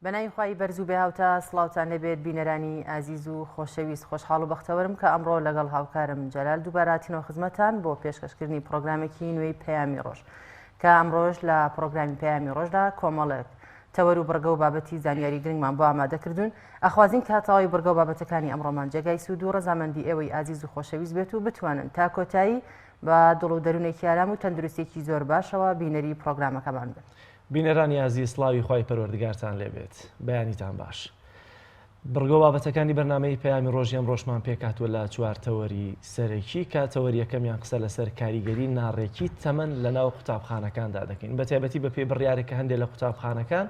بەناوی خوای بەرز و بێهاوتە سڵاوتان لەبێت بینەرانی ئازیز و خۆشەویست خۆشحاڵ و بەختەوەرم کە ئەمڕۆ لەگەڵ هاوکارم جەلال دووباراتینەوە خزمەتان بۆ پێشکەشکردنی پرۆگرامێکی نوێی پەیامی ڕۆژ کە ئەمڕۆژ لە پرۆگرامی پەیامی ڕۆژدا کۆمەڵێک تەوەر و بڕگە و بابەتی زانیاری گرنگمان بۆ ئامادەکردوون. ئەخوازین کە هاتەوەی بڕگە و بابەتەکانی ئەمڕۆمان جێگای سوود و ڕەزامەندی ئێوەی ئازیز و خۆشەویست بێت و بتوانن تا کۆتایی بە دڵ و دەروونێکی ئارام و تەندروستێکی زۆر باشەوە بینەری پرۆگرامەکەمان بن. بینەرانی ئازیز سڵاوی خوای پەروەردگارتان لێبێت، بەیانیتان باش. بڕگە و بابەتەکانی بەرنامەی پەیامی ڕۆژی ئەمڕۆژمان پێکهاتووە لە چوار تەوەری سەرەکی کە تەوەری یەکەمیان قسە لەسەر کاریگەری ناڕێکی تەمەن لەناو قوتابخانەکاندا دەکەین، بە تایبەتی بە پێی بڕیارێکە هەندێک لە قوتابخانەکان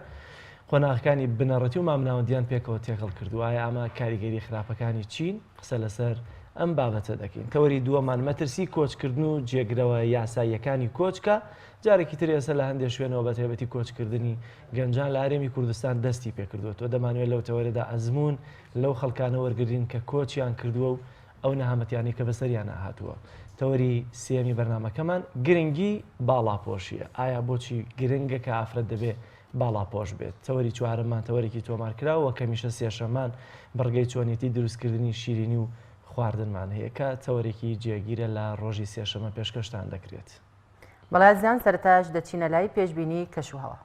قۆناغەکانی بنەڕەتی و مامناوەندیان پێکەوە تێکەڵ کردووە. ئەمە کاریگەری خراپەکانی چین؟ قسە لەسەر ئەم بابەتە دەکەین. تەوەری دووەمان مەترسی کۆچکردن و جێگرەوە یاساییەکانی کۆچکە، جارێکی تر ئێستا لە هەندێک شوێنەوە بە تایبەتی کۆچکردنی گەنجان لە هەرێمی کوردستان دەستی پێکردووە. دەمانوێت لەو تەوەرەدا ئەزمون لەو خەڵکانە وەرگرین کە کۆچیان کردووە و ئەو نەهامەتیانی کە بەسەریان هاتووە. تەوەری سێمی بەرنامەکەمان گرنگی باڵاپۆشیە. ئایا بۆچی گرنگە کە ئافرەت دەبێت باڵاپۆش بێت؟ تەوەری چوارەممان تەوەرێکی تۆمار کراوە کە میشە سێشەمان بڕگەی چۆنیەتی دروستکردنی شیرینی و خواردنمان هەیە کە تەوەرێکی جێگیرە لە ڕۆژی سێشەمە پێشکەشتان دەکرێت. بەڵازیان سەرتاش دەچینە لای پێشبینی کەشوهەوا.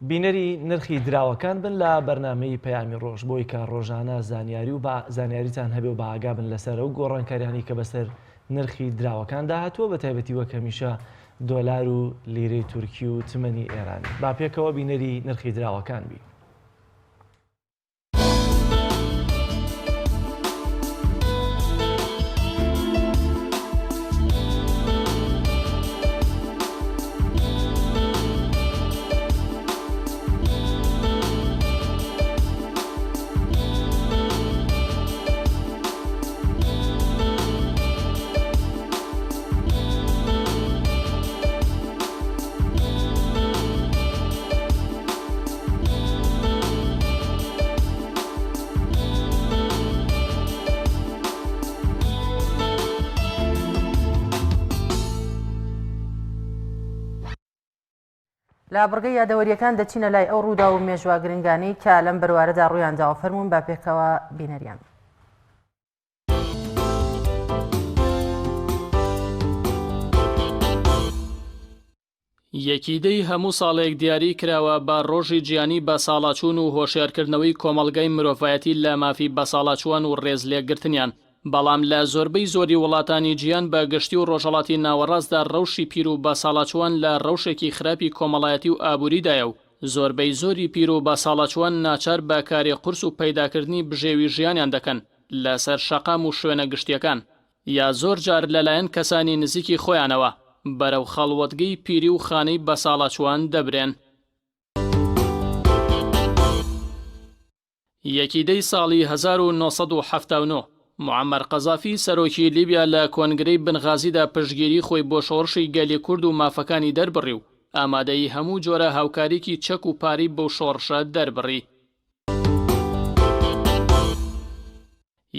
بینەری نرخی دراوەکان بن لە بەرنامەی پەیامی ڕۆژ بۆی کە ڕۆژانە زانیاری و زانیاریتان هەبێ و بە ئاگا بن لەسەر ئەو گۆڕانکاریانی کە بەسەر نرخی دراوەکاندا هاتووە، بە تایبەتی وەک هەمیشە دۆلار و لیرەی تورکی و تمەنی ئێرانی. با پێکەوە بینەری نرخی دراوەکان بی. لە بڕگەی یادەوەریەکان دەچینە لای ئەو ڕوودا و مێژوە گرنگانەی کە لەم بەروارەدا ڕوویانداوە فەرموون با پێکەوە بینەریان. یەکیدەی هەموو ساڵێک دیاری کراوە بە ڕۆژی گیانی بە ساڵاچوون و هۆشیارکردنەوەی کۆمەڵگەی مرۆڤایەتی لە مافی بە ساڵاچوان و ڕێزلێکگرتنیان. بەڵام لە زۆربەی زۆری وڵاتانی جیان بە گشتی و ڕۆژهەڵاتی ناوەڕاستدا ڕەوشی پیر و بە ساڵاچوان لە ڕەوشێکی خراپی کۆمەڵایەتی و ئابووریدایە و زۆربەی زۆری پیر و بە ساڵاچوان ناچار بە کاری قورس و پەیداکردنی بژێوی ژیانیان دەکەن لەسەر شەقام و شوێنە گشتیەکان، یا زۆر جار لەلایەن کەسانی نزیکی خۆیانەوە بەرەو خەڵوەتگەی پیری و خانەی بە ساڵاچوان دەبرێن. یەکیدەی ساڵی 1979 معەمەر قەزافی سەرۆکی لیبیا لە کۆنگرەی بنغازیدا پشتگیری خۆی بۆ شۆڕشی گەلی کورد و مافەکانی دەربڕی و ئامادەی هەموو جۆرە هاوکاریکی چەک و پاری بەو شۆڕشە دەربڕی.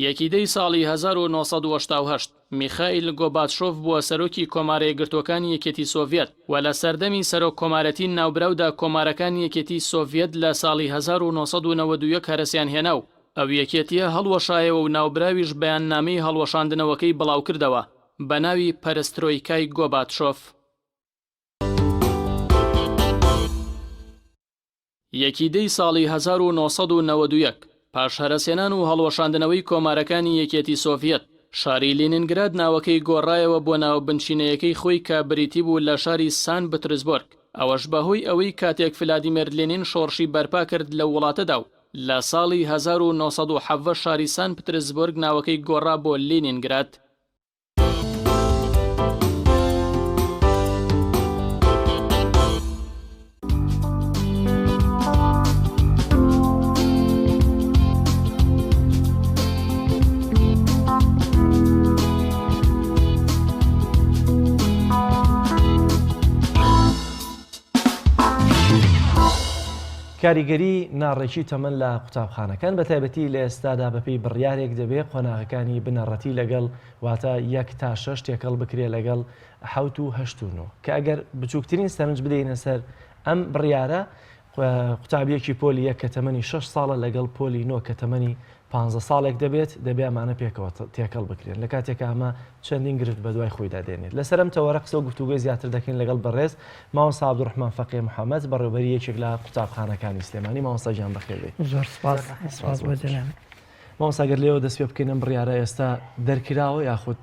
یەکیدەی ساڵی 1970 میخائیل گۆباتشۆف بووە سەرۆکی کۆمارە یەکگرتوەکانی یەکێتی سۆڤێت و لە سەردەمی سەرۆک کۆمارەتی ناوبراودا کۆمارەکانی یەکێتی سۆڤێت لە ساڵی 1991 هەرسیان هێنا و ئەو یەکێتیە هەڵوەشایەوە و ناوبراویش بەیاننامەی هەڵوەشاندنەوەکەی بڵاو کردەوە بە ناوی پەرسترۆیکای گۆباتشۆف. یەکیدەی ساڵی 1991 پاش هەرسێنان و هەڵوەشاندنەوەی کۆمارەکانی یەکێتی سۆڤێت شاری لینینگراد ناوەکەی گۆڕایەوە بۆ ناوبنشینەیەکەی خۆی کە بریتی بوو لە شاری سان پترزبۆرگ، ئەوەش بەهۆی ئەوەی کاتێک ڤلادیمیر لێنین شۆڕشی بەرپا کرد لە وڵاتەدا و لە ساڵی 1970 شاری سان پترزبۆرگ ناوەکەی گۆڕا بۆ لینینگراد. کاریگەری ناڕێکی تەمەن لە قوتابخانەکان بە تایبەتی لە ئێستادا بەپێی بڕیارێک دەبێت قۆناغەکانی بنەڕەتی لەگەڵ واتە 1 تا 6 تێکەڵ بکرێت لەگەڵ 7 و 8 و 9 کە ئەگەر بچووکترین سەرنج بدەینە سەر ئەم بڕیارە قوتابیەکی پۆلی 1 کە تەمەنی 6 ساڵە لەگەڵ پۆلی 9 کە تەمەنی 15 ساڵێک دەبێت ئەمانە پێکەوە تێکەڵ بکرێن لە کاتێک ئەمە چەندین گرفت بە دوای خۆیدا دێنێت. لەسەرم تەوەرە قسە و گفتوگوی زیاتر دەکەین لەگەڵ بەڕێز مامۆستا عەبدوڕحمان فەقێ محەممەد بەڕێوەبەری یەکێک لە قوتابخانەکانی سلێمانی. مامۆستا گیان بەخێر بێت. زۆر سپاس بۆ جەناب. مامۆستا گەر لێەوە دەست پێ بکەین ئەم بڕیارە ئێستا دەرکراوە یاخود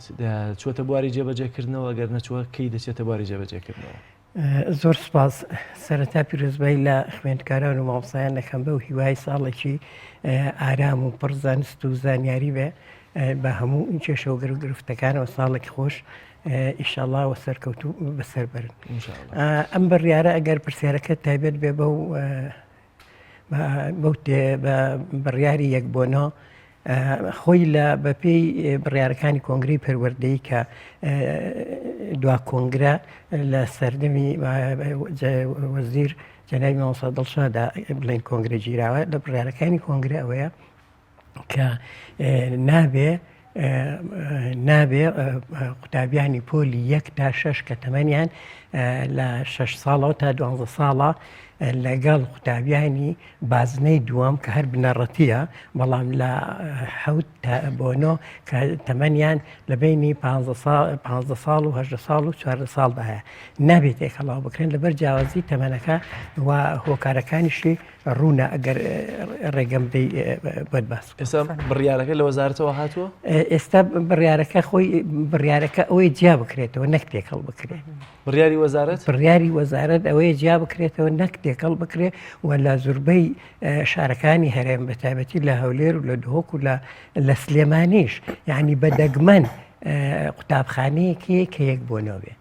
چووەتە بواری جێبەجێکردنەوە ئەگەر نەچووە کەی دەچێتە بواری جێبەجێکردنەوە؟ زۆر سپاس. سەرەتا پیرۆزبایی لە خوێندکاران و مامۆستایان دەکەم بە و هیوای ساڵێکی ئارام و پڕ زانست و زانیاری بێ بە هەموو این کێشە و گرفتەکانەوە ساڵێکی خۆش ئیشەڵڵا وە سەرکەوتوو بەسەر برن. ئەم بڕیارە ئەگەر پرسیارەکە تایبەت بێ بە بڕیاری 1 بۆ 9 خۆی لە بەپێی بڕیارەکانی کۆنگرەی پەروەردەیی کە دوا کۆنگرە لە سەردەمی وەزیر جەنابی مامۆستا دڵشادا بڵین کۆنگرە گیراوە لە بڕیارەکانی کۆنگرە ئەوەیە کە نابێ قوتابیانی پۆلی 1 تا 6 کە تەمەنیان لە 6 ساڵەوە تا 12 ساڵە لەگەڵ قوتابیانی بازنەی دووەم کە هەر بنەڕەتیە بەڵام لە 7 بۆ 9 کە تەمەنیان لە بینی 15 ساڵ و 18 ساڵ و 14 ساڵدا هەیە نابێت تێکەڵاو بکرێن لەبەر جیاوازی تەمەنەکە و هۆکارەکانیشی ڕوونە ئەگەر ڕێگەم دەی بەدباس. ئێستا بڕیارەکە لە وەزارەتەوە هاتووە؟ ئێستا بڕیارەکە ئەوەی جیا بکرێتەوە نەک تێکەڵ بکرێت. بڕیاری وەزارەت؟ بڕیاری وەزارەت ئەوەیە جیا بکرێتەوە نەک تێکەڵ بکرێت و لە زوربەی شارەکانی هەرێم بە تایبەتی لە هەولێر و لە دهۆک و لە سلێمانیش یعنی بە دەگمەن قوتابخانەیەکی کە 1 بۆ 9 بێ.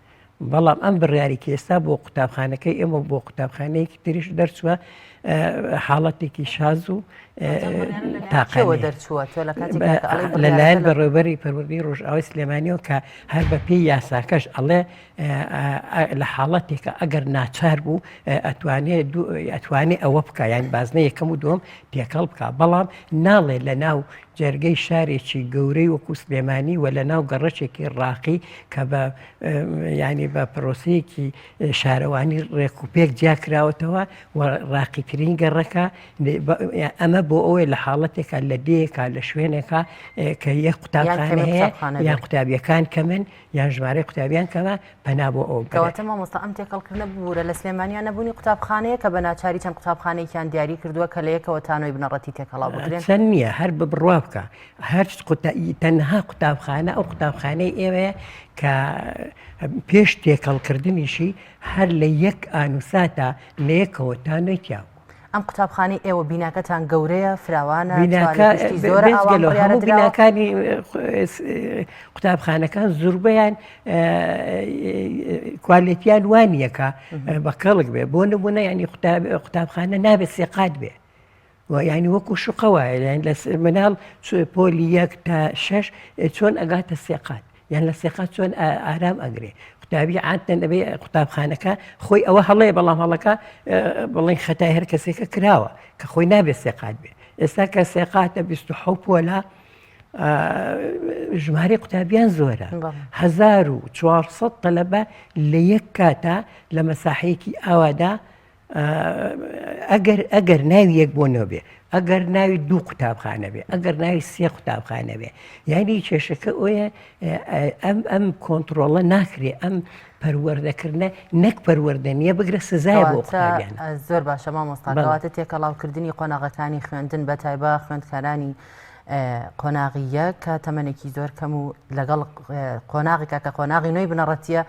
بەڵام ئەم بڕیارێکی ئێستا بۆ قوتابخانەکەی ئێمە بۆ قوتابخانەیەکی تریش دەرچووە حاڵەتێکی شاز و لەلایەن بەڕێوەبەری پەروەردەی ڕۆژئاوای سلێمانیەوە کە هەر بە پێی یاساکەش ئەڵێ لە حاڵەتێکە ئەگەر ناچار بوو ئەتوانێ ئەوە بکە یان بازنە یەکەم و دووەم تێکەڵ بکە بەڵام ناڵێ لە ناو جەرگەی شارێکی گەورەی وەکو سلێمانی و لە ناو گەڕەچێکی ڕاقی کە ینی بە پرۆسەیەکی شارەوانی ڕێکوپێک جیاکراوەتەوە و ڕاقیترین گەڕەکە ئەمە بۆ ئەوەی لە حاڵەتێکە لە دەیەکە لە شوێنێکە کە یەک قوتابخانە هەیە یان قوتابیەکان کەمن یان ژمارەی قوتابیان کەمە پەنا بۆ ئەو کەواتە مامۆستا ئەم تێکەڵکردنە بوورە لە سلێمانیان نەبوونی قوتابخانەیە کە بە ناچاری چەند قوتابخانەیەکیان دیاری کردووە کە لە یەکەوە تانۆی بنەڕەتی تێکەڵاو بکرێن چەند نییە هەر بە بڕوا بکە هەر تەنها قوتابخانە ئەو قوتابخانەی ئێوەیە کە پێش تێکەڵکردنیشی هەر لە 1 ئانوساتە لە یەکەوە تانۆی تیاو. ئەم قوتابخانەی ئێوە بیناکەتان گەورەیە فراوانە هەموو بیناکانی قوتابخانەکان زوربەیان کوالیتیان وانیەکە بە کەڵک بێ بۆ نمونە ینی قوتابخانە نابێت سێقات بێ ینی وەکو شوقەوە لە مناڵ پۆلی 1 تا 6 چۆن ئەگاتە سێقات یان لە سێقات چۆن ئارام ئەگرێ قوتابی عادەتەن دەبێ قوتابخانەکە خۆی ئەوە هەڵەیە بەڵام هەڵەکە بڵێن خەتای هەر کەسێکە کراوە کە خۆی نابێت سێقات بێ ئێستا کە سێقاتە 27 پۆلە ژمارە قوتابیان زۆرە 1400 تەلەبە لە یەک کاتە لە مەساحەیەکی ئاوادا ئەگەر ناوی یەک بۆ نەبێ ئەگەر ناوی 2 قوتابخانە بێ ئەگەر ناوی 3 قوتابخانە بێ یعنی کێشەکە ئەوە ئەم کۆنتترۆڵە ناکرێ ئەم پەروەردەکردنە نەک پەروەردەنیە بگرە سزای بۆ قوتابیان زۆر باشە مامۆستاکەواتە تێکەڵاوکردنی قۆناغەکانی خوێندن بە تایبە خوێندکارانی قۆناغیە کە تەمەنێکی زۆر کەم و لەگەڵ قۆناغێکە کە قۆناغی نوێی بنەڕەتیە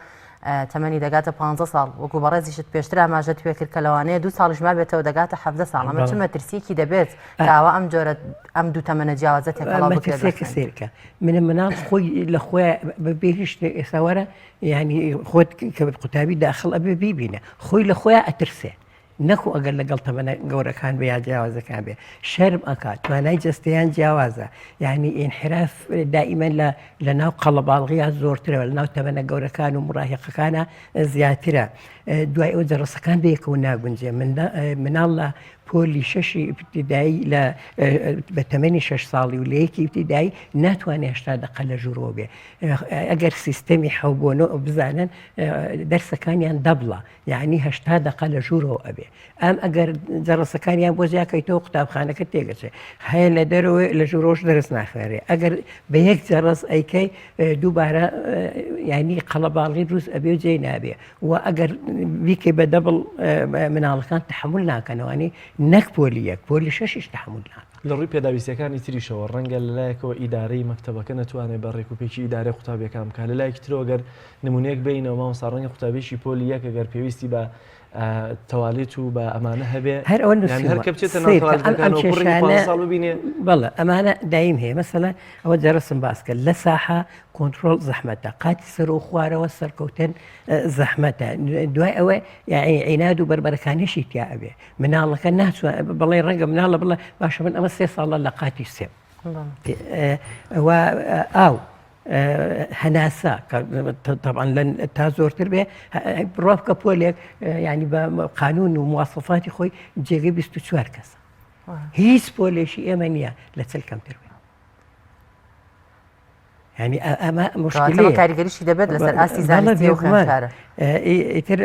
تەمەنی دەگاتە 15 ساڵ وەکو بەڕێزیشت پێشتر ئاماژە توێکرد کە لەوانەیە 2 ساڵیش ما بێتەوە دەگاتە 17 ساڵ ئەمە چ مەترسیەکی دەبێت کاوە ئەم جۆرە ئەم دوو تەمەنە جیاوازە تێکەڵاو بکرێت سێرکە منال خۆی لە خۆی بەبێ هیچ ئێساوەرە یعنی خۆت کە قوتابی داخڵ ئەبێ بیبینە خۆی لە خۆیان ئەترسێ نەکو ئەگەر لەگەڵ تەمەنە گەورەکان بە یا جیاوازەکان بێ شەرم ئەکات توانای جستیان جیاوازە یعنی ئینحراف دائیمەن لە ناو قەڵەباڵغیان زۆرترەوە لە ناو تەمەنە گەورەکان و مڕاهقەکانە زیاترە دوای ئەو جەڕسەکان بەیەکەوە ناگونجێ مناڵ لە پۆلی شەشی ابتیدایی بە تەمەنی 6 ساڵی و لە یەکی ابتیدایی ناتوانێت 80% لە ژوورەوە بێ ئەگەر سیستەمی حەوبۆنە بزانن دەرسەکانیان دەبڵە یعنی 80% لە ژوورەوە ئەبێ ئەم ئەگەر جەڕسەکانیان بۆ زیاکەیتەوە قوتابخانەکە تێگەچێ هەیە لە دەرەوە لە ژوورۆش دەرس ناخوێنێ ئەگەر بە یەک جەڕس ئەیکەی دووبارە ینی قەڵەباڵغی دروست ئەبێ و جێی نابێ و ئەگەر بیکەی بە دەبڵ مناڵەکان تحمل ناکەنەوەنی نەک پۆلی یەک پۆلی شەشیش تحمل ناکەن لە ڕووی پێداویستەکانی تریشەوە ڕەنگە لەلایەکەوە ئیدارەی مەکتەبەکە نەتوانێت بە ڕێکوپێکی ئیدارەی قوتابیەکان بکات لەلایەکی ترەوە گەر نمونەیەک بینەوە مامۆستا ڕەنگە قوتابێکی پۆلی یەک ئەگەر پێویستی بە تەوالیت و بە ئەمانە هەبێ هەر ئەوە هەر کە بچێتە ناو بینێ بەڵێ ئەمانە دایم هەیە مەسەلا ئەوە دەرسم باسکە لە ساحە کۆنتترۆل زەحمەتە قاتی سەر و خوارەوە سەرکەوتن زەحمەتە دوای ئەوە عیناد و بربەرەکانیشی تیا ئەبێ مناڵەکە ناچوان بەڵێ ڕەنگە مناڵە بڵێ باشە من ئەمە 3 ساڵە لە قاتی سێم ئاو هەناسا طبعا تا زۆرتر بێ بڕۆ بکە پۆلێک ینی بە قانون و مواسفاتی خۆی جێگەی 24 کەسە هیچ پۆلێشی ئێمە نییە لە چل کەمتر بێ ینی ئەمە مشکلەیە کاریگەریشی دەبێت لەسەر ئاستی زانستی و خوێندکارە ئیتر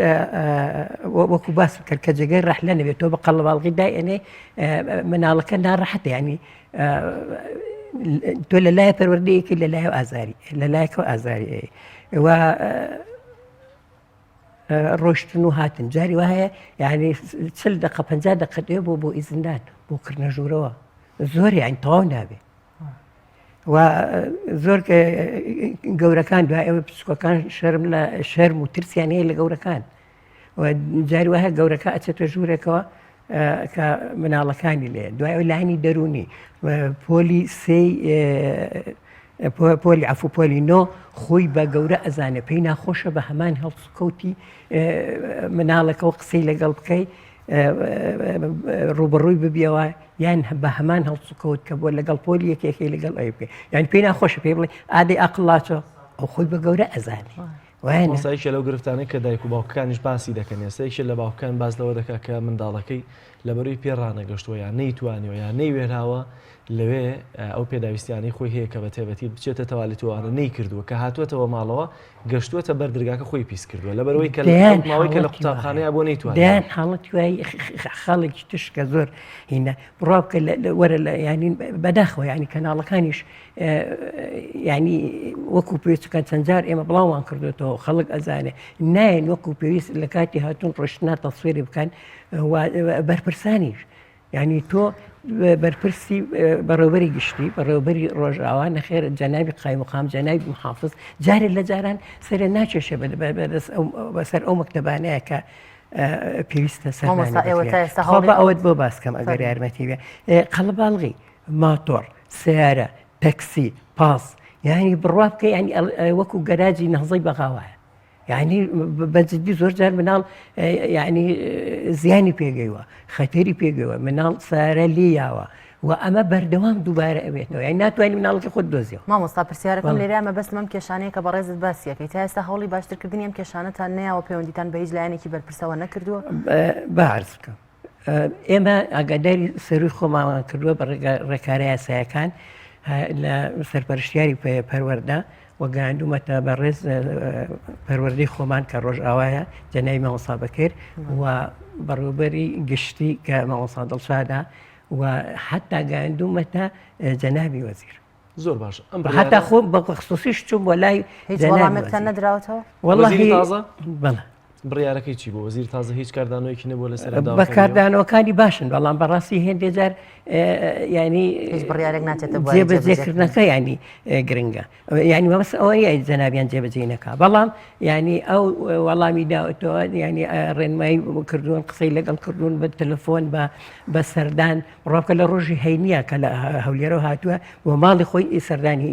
وەکو باس کرد کە جێگەی ڕەحلە نەبێت تۆ بە قەڵەباڵغی دایئێنێ مناڵەکە ناڕەحەتە ینی تۆ لە لایە پەروەردەیەکی لە لایە ئازاری لە لایەکەوە ئازاری و ڕۆشتن و هاتن جاری وایە یعنی 40 دقە 50 دقە دێ بۆ ئیزندان بۆ کردنە ژوورەوە زۆر یعنی تەواو نابێ و زۆر گەورەکان دوای ئەوە پچکەکان شەرم و ترسیان هەیە لە گەورەکان و جاری وایە گەورەکە ئەچێتە ژوورێکەوە کە مناڵەکانی لێ دوای ئەو لانی دەرونی پۆلی پۆلی عفو پۆلی نۆ خۆی بە گەورە ئەزانێ پێی ناخۆشە بە هەمان هەڵسوکەوتی مناڵەکەەوە قسەی لەگەڵ بکەی ڕوبڕووی ببیەوە یان بە هەمان هەڵسوکەوت کە بۆ لەگەڵ پۆلی یەکێکی لەگەڵ ئەوی بکەی یان پێی ناخۆشە پێی بڵێ ئادەی ئاقڵاتۆ ئەو خۆی بە گەورە ئەزانێ مەسایشە لەو گرفتانەی کە دایک و باوکەکانیش باسی دەکەن ێستایشە لە باوکەکان باس لەوە دەکات کە منداڵەکەی لەبەروی پێڕانەگەشتووە یان نەیتوانیەوە یان نەیوێراوە لەوێ ئەو پێداویستیانەی خۆی هەیە کە بە تێبەتی بچێتە تەوالیتوانە نەیکردووە کە هاتووەتەوە ماڵەوە گەشتووەتە بەردرگاکە خۆی پیس کردووە لەبەرەوەی کە ماوەی کە لە قوتابخانەیە بۆ نەیتوانێت دەیان حاڵەتی وای خەڵێکی تشکە زۆر هینە بڕوا بکە وەرە ینی بەداخەوە ینی کەناڵەکانیش ینی وەکو پێویستەکان چەند جار ئێمە بڵاوان کردوێتەوە خەڵک ئەزانێ نایەن وەکو پێویست لە کاتی هاتوون ڕۆشتنا تەسوێری بکەن بەرپرسانیش ینی تۆ بەرپرسی بەڕێوەبەری گشتی بەڕێوەبەری ڕۆژئاوا نەخێر جەنابی قایممەقام جەنابی محافظ جارێک لە جاران سەرێ ناچێشە بەسەر ئەو مەکتەبانەیە کە پێویستە سەر ئەوەت بۆ باسکەم ئەگەر یارمەتی بێ قەڵەباڵغی ماتۆر سیارە تەکسی پاس یعنی بڕوا بکە ینی وەکو گەراجی نەهزەی بەغاوایە یعنی بەجددی زۆر جار مناڵ یعنی زیانی پێگەیوە خەتەری پێگەوە مناڵ سارە لێیاوە و ئەمە بەردەوام دووبارە ئەوێتەوە یعنی ناتوانانی مناڵەکە خۆت دۆزیەوە مامۆستا پرسیارەکەم لێرە ئەمە بەس مەم کێشانەیە کە بەڕێزت باسیەکەی تا ئێستا هەوڵی باشترکردنی ئەم کێشانەتان نەیەوە پەیوەندیتان بە هیچ لایەنێکی بەرپرسەوە نەکردووە بەعرز بکەم ئێمە ئاگاداری سەروی خۆماوان کردووە بە ڕێکارە یاساییەکان لە سەرپەرشتیاری پەروەردە و گەاندومەتە بەڕێز پەروەردەی خۆمان کە ڕۆژ ئاوایە جەنای مامۆستا بەکرد و بەڕێوەبەری گشتی کە مامۆستا دڵشادا و حتا گەاندومەتە جەنابی وەزیر. زۆر باش حتا خۆ بە خصوصیش چوم بۆ لای وەڵامێکتان نەدراوەتەوە؟ وەڵڵاهی تازە بەڵێ بڕیارەکەی چی بۆ وەزیر تازە هیچ کاردانەوەیکی نەبوو لەسەر بەکاردانەوەکانی باشن بەڵام بەڕاستی هێندێ جار ینی بڕیارێک ناچێتە جێبەجێکردنەکە ینی گرنگە ینی مەبەست ئەوەیە جەنابیان جێبەجێ نەکا بەڵام ینی ئەو وەڵامی داوەتەوە ینی ڕێنمایی کردوون قسەی لەگەڵ کردوون بە تەلەفۆن بە سەردان ڕۆکە لە ڕۆژی هەینیە کە لە هەولێرەوە هاتووە بۆ ماڵی خۆی سەردانی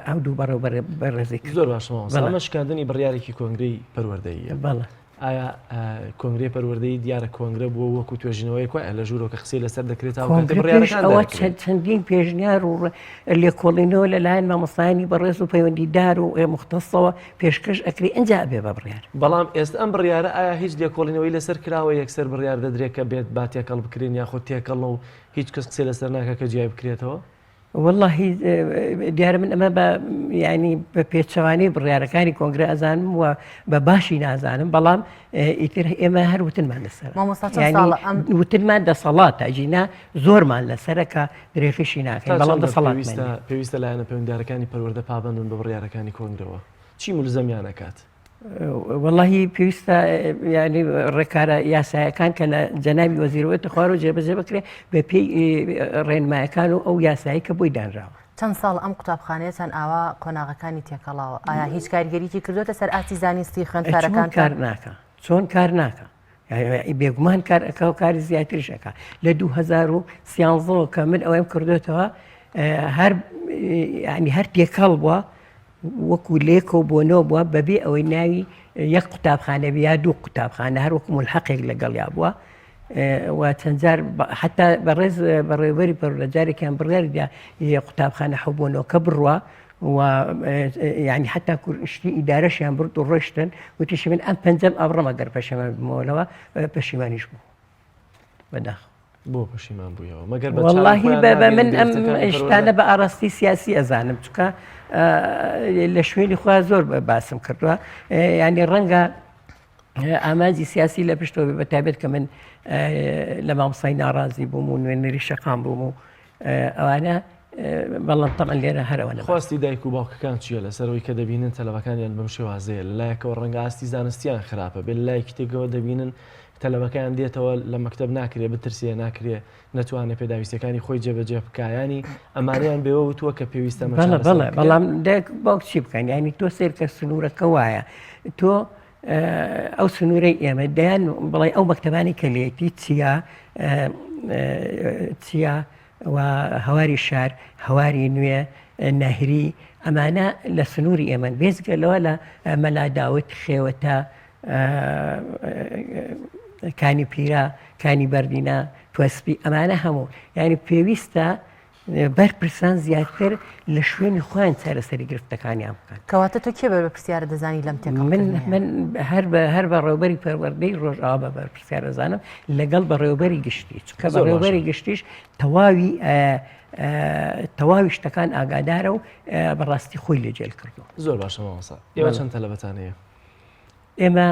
ئەو دوو بەڕێوەبەر بەڕێزی زۆر باشەوە ئەمە شکاندنی بڕیارێکی کۆنگرەی پەروەردەییە. بەڵێ ئایا کۆنگرێ پەروەردەی دیارە کۆنگرە بووە وەکو توێژینەوەی کوێ لە ژوورۆکە قسەی لەسەر دەکرێتەوە چەندین پێشنیار و لێکۆڵینەوە لەلایەن مامۆستایانی بەڕێز و پەیوەندیدار و مختصەوە پێشکەش ئەکری ئەنجا بێ بە بڕیار. بەڵام ئێستا ئەم بڕیارە ئایا هیچ لێکۆڵینەوەی لەسەر کراوە یەکسەر بڕیار دەدرێت کە بێت با تێکەڵ بکرێن یاخۆ تێکەڵ و هیچ کەس قسەی لەسەر ناکە کە جیای بکرێتەوە؟ واللهی دیارە من ئەمە بە ینی بە پێچەوانی بڕیارەکانی کۆنگرە ئەزانم و بە باشی نازانم بەڵام ئیتر ئێمە هەر وتنمان لەسەر وتنمان دەسەڵاتە ژینا زۆرمان لەسەرەکە درێخیشی ناکەین بەڵام دەسەڵات پێویستە لایەنە پەیوەندیدارەکانی پەروەردە پابەندن بە بڕیارەکانی کۆنگرەوە چی مولزەمیان ئەکات؟ واللهی پێویستە ینی ڕێکارە یاسایەکان کە لە جەنابی وەزیرەوەیەتە خوار و جێبەجێ بکرێ بە پێی ڕێنمایەکان و ئەو یاسایی کە بۆی دانراوە. چەند ساڵ ئەم قوتابخانەیەتان ئاوا کۆناغەکانی تێکەڵاوە ئایا هیچ کارگەریکی کردوتە سەر ئاتی زانستی خوێندکارەکان کار ناکە چۆن کار ناکە بێگومان کار ئەکە و کاری زیاتریشەکە لە 2013 کە من ئەوەم کردوێتەوە هەر تێکەڵ بووە وەکو لێکە و بۆنەوە بووە بەبێ ئەوەی ناوی یەک قوتابخانە یا دوو قوتابخانە هەر وەکو ملحەقێک لەگەڵیا بووە و چەندجار حتا بەڕێز بەڕێوەبەری پەروەردەجارێکیان بڕیاردا قوتابخانە حەوبوونەوەکە بڕوە و ینی حتا شتی ئیدارەشیان برد و ڕۆشتن وتیشی من ئەم پەنجەم ئەبڕەمە گەر پەشیمان بمەوەلەوە پەشیمانیش بوو بەداخ بۆ پەشیمان بوویەوە مەگەر واللهی بە من ئەم شتانە بە ئاڕاستی سیاسی ئەزانم چکە لە شوێنی خوا زۆر باسم کردووە ینی ڕەنگە ئامانجی سیاسی لە پشتەوە بە تایبێت کە من لە مامۆستای ناڕازی بووم و نوێنەری شەقام بووم و ئەوانە بەڵام تەمەن لێرە هەرەوە خواستی دایک و باوکەکان چییە لەسەرەوەی کە دەبینن تەلەبەکانیان بەم شێوازەیە لەلایەکەوە ڕەنگە ئاستی زانستیان خراپە بێت لایەکی تێکەوە دەبینن تەلەبەکان دێتەوە لە مەکتەب ناکرێ بترسێ ناکرێ نەتوانێت پێداویستەکانی خۆی جێبەجێ بکایانی ئەمانیان بێەوە وتووە کە پێویستە بەڵام دایک باوک چی بکەن ینی تۆ سیر کە سنوورەکە وایە تۆ ئەو سنوورەی ئێمە دەیان بڵێ ئەو مەکتەبانی کە لێتی چیا و هەواری شار هەواری نوێ نەهری ئەمانە لە سنووری ئێمە بێزگەلەوە لە مەلاداوت خێوەتە کانی پیرە کانی بەردینە توەسپی ئەمانە هەموو ینی پێویستە بەرپرسان زیاتر لە شوێنی خۆیان چارەسەری گرفتەکانیان بکەن. کەواتە تۆ کێ بەرپرسیارە دەزانی لەم تێک من هەر بە ڕێوەبەری پەروەردەی ڕۆژئاوا بە بەرپرسیار دەزانم لەگەڵ بە ڕێوەبەری گشتی چکە بە ڕێوەبەری گشتیش تەواوی شتەکان ئاگادارە و بەڕاستی خۆی لێجێل کردو. زۆر باشە مامۆستا ئێوە چەند تەلەبەتان هەیە؟ ئێمە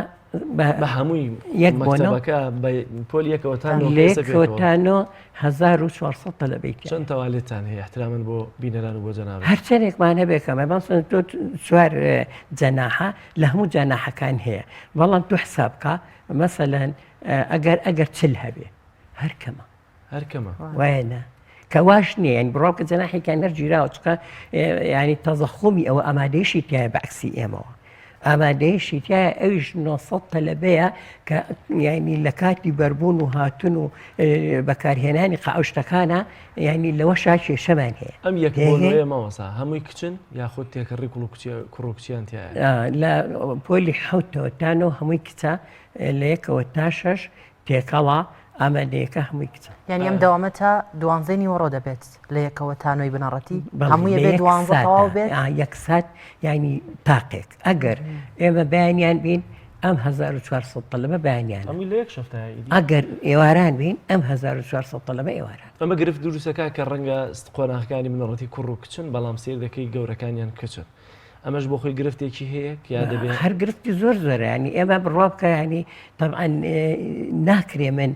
بە هەمووی یەک مەکتەبەکە بە پۆل یەکەوەتانۆ 1400 تەلەبەیت چەند تەوالیدتان هەیە احتراماً بۆ بینەران و بۆ جەنابەت؟ هەرچەندێکمان هەبێکەمە بەڵام تۆ 4 جەناحە لە هەموو جەناحەکان هەیە بەڵام تو حساب بکە مەسەلەن ئەگەر چل هەبێ هەرکەمە وایە کە واش نییە ینی بڕاوکە جەناحێکیان نەرگیراوە چکە ینی تەزەخۆمی ئەوە ئامادەیشی تایە بەعکسی ئێمەوە ئامادەیشی تایە ئەویش 900 تەلەبەیە کە ینی لە کاتی بەربوون و هاتون و بەکارهێنانی قاوشتەکانە ینی لەوە شاشێشەمان هەیە. ئەم یەک بۆنەوەیە مامۆستا هەمووی کچن یاخود تێکەڕی کوڕ و کچیان تایە؟ لە پۆلی حوتەوەتانەوە هەمووی کچە لە یەکەوە تا 6 تێکەڵا ئامادەیەکە هەمووی کچە. یعنی ئەم دەوامەتە 12 نیوەڕۆ دەبێت لە یەکەوە تانۆی بنەڕەتی هەموویە بێت 12 تەواو بێت یەک سات ینی تاقێک ئەگەر ئێمە بەیانیان بین ئەم 1400 تەلەبە بەیانیان ئەمی لە یەک شەفتایی ئەگەر ئێواران بین ئەم 1400 تەلەبە ئێواران ئەمە گرفت دروستەکە کە ڕەنگە قۆناغەکانی منەڕەتی کوڕ و کچن بەڵام سیر دەکەی گەورەکانیان کچن ئەمەش بۆ خۆی گرفتێکی هەیە یا دەبێت هەر گرفتی زۆر زۆر ینی ئێمە بڕوا بکە ینی طبعا ناکرێ من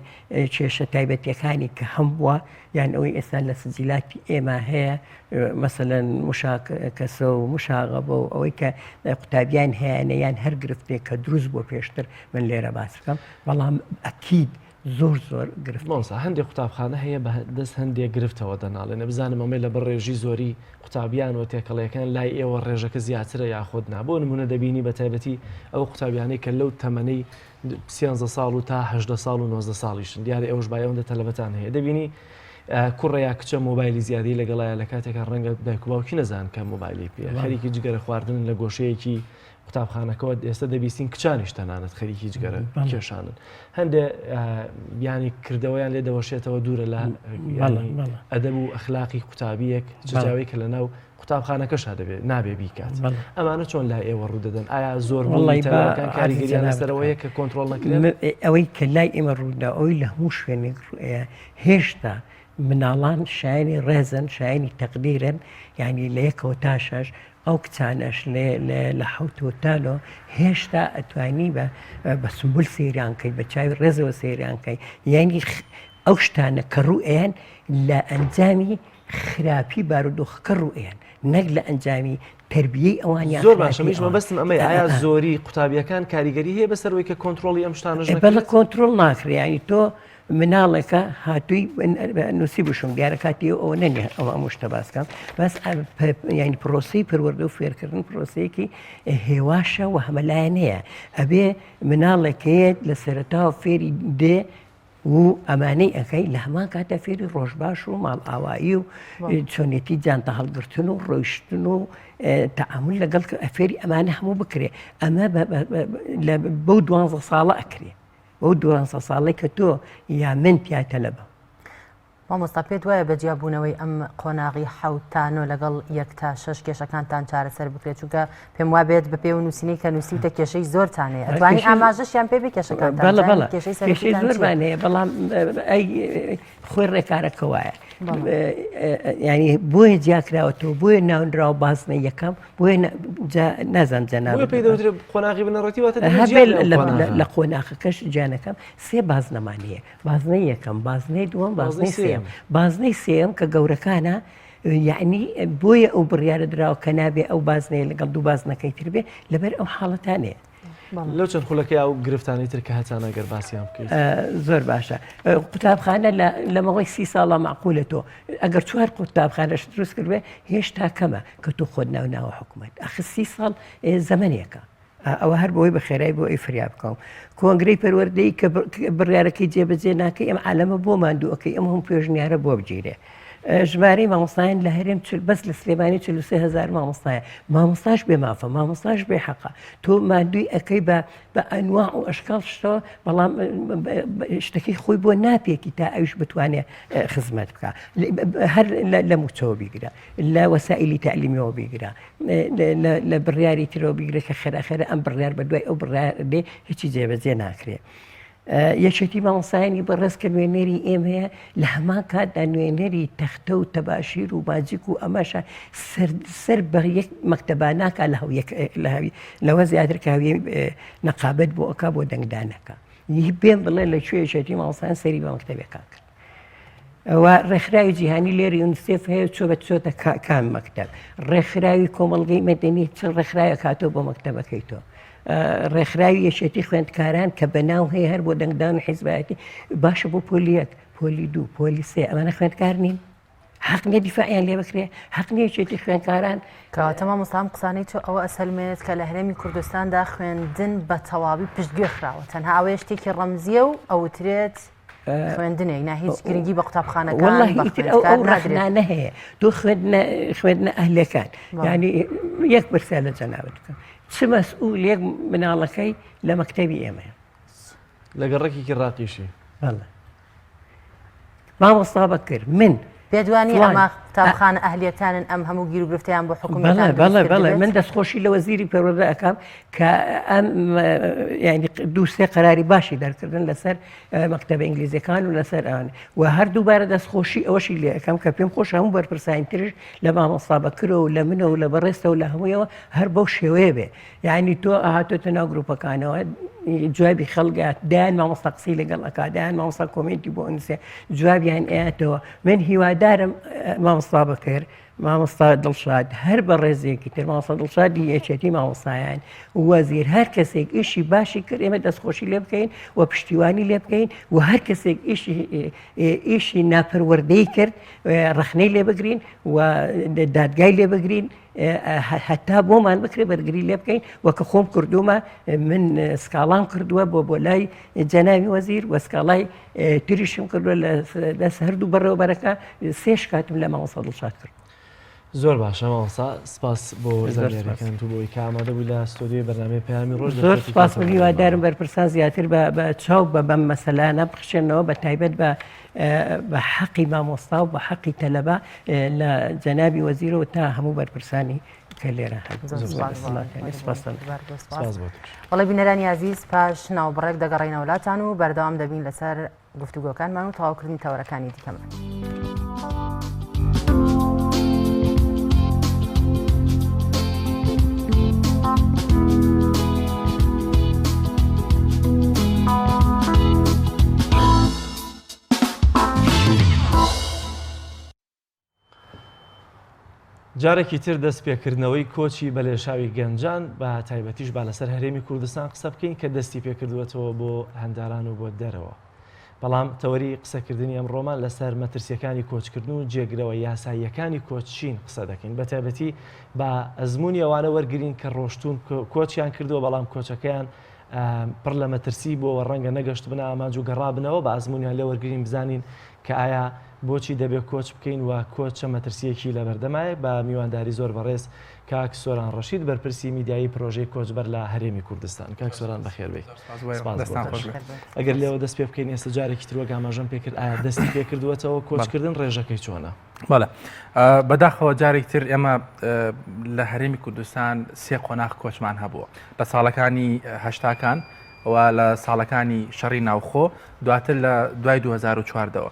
کێشە تایبەتیەکانی کە هەم بووە یان ئەوەی ئێستا لە سجیلاتی ئێمە هەیە مەسەلەن کەسە و مشاغەبە و ئەوەی کە قوتابیان هەیەە یان هەر گرفتێک کە دروست بۆ پێشتر من لێرە باس بکەم بەڵام ئەکید زۆر زۆر گرفت مۆسا هەندێک قوتابخانە هەیە بە دەست هەندێک گرفتەوە دەناڵێن بزانم ئەمەی لە بڕ ڕێژی زۆری قوتابیان و تێکەڵەکان لای ئێوە ڕێژەکە زیاترە یاخۆت نا بۆ نمونە دەبینی بە تایبەتی ئەو قوتابیانەی کە لەو تەمەنەی 13 ساڵ و تا 18 ساڵ و 19 ساڵیشن دیارە ئەوش بایەوەندە تەلەبەتان هەیە دەبینی کوڕە یا کچە مۆبایلی زیادی لەگەڵایە لە کاتێکە ڕەنگە دایک و باوکی نەزان کە مۆبایلی پێ خەریکی جگەرە خواردن لە گۆشەیەکی قوتابخانەکەەوە ئێستا دەبیستین کچانیش تەنانەت خەریکی جگەرە کێشانن هەندێک ینی کردەوەیان لێ دەوەشێتەوە دوورە لە ئەدەب و ئەخلاقی قوتابیەک جاوی کە لە ناو قوتابخانەکەشا دەبێت نابێ بیکات ئەمانە چۆن لای ئێوە ڕوودەدەن ئایا زۆر وڵیتەکان کاریگەریان لەسەرەوەیە کە کۆنتترۆل نەکرێت ئەوەی کە لای ئێمە ڕوودا ئەوی لە هەموو شوێنێک هێشتا مناڵان شایانی ڕێزن شایانی تەقدیرن ینی لە یەکەوە تا شەش ئەو کچانەش لە حوتۆتالۆ هێشتا ئەتوانی بە سمبول سێریانکەی بە چاوی ڕێزەوە سێریانکەی یانی ئەو شتانە کە ڕوئیان لە ئەنجامی خراپی بارودۆخەکە ڕوئیان نەک لە ئەنجامی تربیەی ئەوانیان زۆر باشە میشمە بەستم ئەمەی ئایا زۆری قوتابیەکان کاریگەری هەیە بەسەرەوەی کە کۆنتترۆلی ئەم شتانەژ بەڵە کۆنتترۆل ناکرێ ینی تۆ مناڵێکە هاتووی نووسی بشم دیارە کاتی ئەوە نەنیە ئەوە ئەمشتە باسکەم بەس ینی پرۆسی پەروەردە و فێرکردن پرۆسەیەکی هێواشە و هەمەلایەنەیە ئەبێ مناڵێکەیەت لە سەرەتاوە فێری دێ و ئەمانەی ئەەکەی لە هەمان کاتە فێری ڕۆژباش و ماڵ ئاوایی و چۆنێتی جانتە هەڵگرتن و ڕۆیشتن و تەعامل لەگەڵ ئەفێری ئەمانە هەموو بکرێ ئەمە بەو 12 ساڵە ئەکرێ ئەو 12 ساڵی کە تۆ یا من پیاتە لەبە مامۆستا پێت وایە بەجیابوونەوەی ئەم قۆناغی حوتانۆ لەگەڵ 1 تا 6 کێشەکانتان چارەسەر بکرێت چونکە پێم وا بێت بە پێ و نووسینەی کە نووسیتە کێشەی زۆرتانەیە ئەتوانی ئاماژەشیان پێ بێ کێشەکانتان کێشەی زۆرمانەیە بەڵام ئەی خۆی ڕێکارەکە وایە ینی بۆیە جیاکراوەتەوە بۆیە ناونراوە بازنە یەکەم بۆیە نازان جەناب قۆناغی بنەڕەتیواتە لە قۆناغەکەش جانەکەم سێ بازنەمانەیە بازنەی یەکەم بازنەی دووەم بازنەی سێم بازنەی سێم کە گەورەکانە یعنی بۆیە ئەو بڕیارە دراوە کە نابێ ئەو بازنەیە لەگەڵ دوو بازنەکەی تر بێ لەبەر ئەو حاڵەتانەیە لەو چەند خولەکەی ئەو گرفتانی تر کە هەچانە گەر باسییان بکەیت زۆر باشە قوتابخانە لە مەوەی 30 ساڵە معقولێتەوە ئەگەر 4 قوتابخانەش دروست کردبێ هێشتا کەمە کە تۆ خۆت ناو حکوومەت ئەخ 30 ساڵ زەمانێکە ئەوە هەر بۆی بە خێرایی بۆ ئەی فریا بکەم کۆنگرەی پەروەردەی کە بڕیارەکەی جێبەجێ ناکەی ئەم عالەمە بۆ ماندووەکەی ئەم هەم پێشنیارە بۆ بگیرێ ژمارەی مامۆستایان لە هەرێم بەس لە سلێمانی 43,000 مامۆستایە مامۆستاش بێ مافە مامۆستاش بێ حەقا تۆ مادووی ئەەکەی بە ئەنواع و ئەشکال شتەوە بەڵام شتەکەی خۆی بۆ ناپێکی تا ئەوش بتوانێت خزمەت بکە هەر لە موچەوە بیگرە لە وەسائلی تەعلیمیەوە بیگرە لە بڕیاری ترەوە بیگرە کە خێراخێرە ئەم بڕیار بە دوای ئەو بڕیار بێ هیچی جێبەجێ ناکرێت یەکێتی مامۆستایانی بەڕێز کە نوێنەری ئێمەیە لە هەمان کاتدا نوێنەری تەختە و تەباشیر و ماجیک و ئەمەشە سەر بە یەک مەکتەبا ناکە لەوە زیاتر کە هەوی نەقابەت بۆ ئەکا بۆ دەنگدانەکە پێم بڵێ لە کوێ یەکێتی مامۆستایان سەری بە مەکتەبەکان کرد ئەوە ڕێکخراوی جیهانی لێرە یونیسێف هەیە چۆتە کام مەکتەب ڕێکخراوی کۆمەڵگەی مەدەنی چ ڕێکخراوی کاتۆ بۆ مەکتەبەکەی تۆ ڕێکخراوی یەکێتی خوێندکاران کە بەناو هەیە هەر بۆ دەنگدان و حیزبایەتی باشە بۆ پۆلی 1 پۆلی 2 پۆلی 3 ئەمانە خوێندکار نین حەق نییە دیفاعیان لێ بکرێ حەق نییە یەکێتی خوێندکاران کەواتە مامۆستا قسانەی تۆ ئەوە ئەسەلمێت کە لە هەرێمی کوردستاندا خوێندن بە تەواوی پشتگوێ خراوە تەنها ئەوەیە شتێکی ڕەمزیە و ئەوترێت خوێندنێک نا هیچ گرنگی بە قوتابخانەکان ڕخنانە هەیە تۆ خوێندنە ئەهلەکان ینی یەک برسە لە جەنابەت بکەم چ مەسئوولێک مناڵەکەی لە مەکتەبی ئێمە لەگەڕێکێکی ڕاقیشی مامۆستا بەکرد من پێدوانی ئەمە قوتابخانە ئەهلیەتانن ئەم هەموو گیر و گرفتیان بۆ حکوومەتان بەڵێ من دەستخۆشی لە وەزیری پەروەردە ئەەکەم کە ئەم ینی دووسێ قەراری باشی دەرکردن لەسەر مەکتەبە ئینگلیزیەکان و لەسەر ئەوان و هەر دووبارە دەستخۆشی ئەوەشی لێ ئەەکەم کە پێم خۆش هەموو بەرپرسانترش لە مامۆستا بەکرۆ و لە منە و لە بەڕێستە و لە هەموویەوە هەر بەو شێوەیە بێ یعنی تۆ ئاهاتۆتە ناو گروپەکانەوە جوابی خەڵگات دایان مامۆستا قسەی لەگەڵ ئەکا دایان مامۆستا کۆمنتی بۆ نووسێ جوابیان ئەیەتەوە من هیوادارم مامۆستا بەکر مامۆستا دڵشاد هەر بە ڕێزێکی تر مامۆستا دڵشادی یەکێتی مامۆستایان وەزیر هەر کەسێک ئیشی باشی کرد ئێمە دەستخۆشی لێ بکەین و پشتیوانی لێ بکەین و هەر کەسێک ئیشی ناپەروەردەی کرد ڕخنەی لێ بگرین و دادگای لێ بگرین هەتا بۆمان بکرێ بەرگری لێ بکەین وەکە خۆم کردومە من سکاڵام کردووە بۆ لای جەناوی وەزیر و سکاڵای تریشم کردووە لەس هەردوو بەڕێوەبەرەکە سێش کاتم لە مامۆستا دڵشاد کرد. زۆر باشە مامۆستا سپاس بۆ زانیاریەکان و بۆی کە ئامادە بووی لە ستۆدیۆی بەرنامەی پەیامی ڕۆژ. زۆر سپاس هیوادارم بەرپرسان زیاتر بە چاو بەم مەسەلانە بخشێنەوە بە تایبەت بە حەقی مامۆستا و بە حەقی تەلەبە لە جەنابی وەزیرەوە تا هەموو بەرپرسانی کە لێرە وڵی بینەرانی عزیز پاش ناوبڕێک دەگەڕێنە وڵاتان و بەردەوام دەبین لەسەر گفتوگۆکانمان و تەواوکردنی تەورەکانی دیکەمان. جارێکی تر دەست پێکردنەوەی کۆچی بەلێشاوی گەنجان بە تایبەتیش با لەسەر هەرێمی کوردستان قسە بکەین کە دەستی پێکردوێتەوە بۆ هەنداران و بۆ دەرەوە. بەڵام تەوەری قسەکردنی ئەمڕۆمان لەسەر مەترسیەکانی کۆچکردن و جێگرەوە یاساییەکانی کۆچین قسە دەکەین بە تایبەتی بە ئەزمموی ئەوانە وەرگرین کە ڕۆشتون کۆچیان کردووە بەڵام کۆچەکەیان پڕ لە مەترسی بۆەوە ڕەنگە نەگەشت بنە ئاماج و گەڕابنەوە بە ئەزممویان لێ وەرگرین بزانین کە ئایا بۆچی دەبێت کۆچ بکەین و کۆچە مەترسیەکی لە بەردەمایە بە میوانداری زۆر بەڕێز کاک سۆران ڕەشید بەرپرسی میدیایی پرۆژەی کۆچبەر لە هەرێمی کوردستان. کاک سۆران بەخێربێت. ئەگەر لێەوە دەست پێ بکەین ئێستا جارێکی تر وەک ئاماژەم پێکرد ئایا دەستی پێکردوێتەوە کۆچکردن ڕێژەکەی چۆنە؟ بەڵێ بەداخەوە جارێک تر ئێمە لە هەرێمی کوردستان سێ قۆناغ کۆچمان هەبووە لە ساڵەکانی هەشتاکان و لە ساڵەکانی شەڕی ناوخۆ دواتر لە دوای 2014ەوە.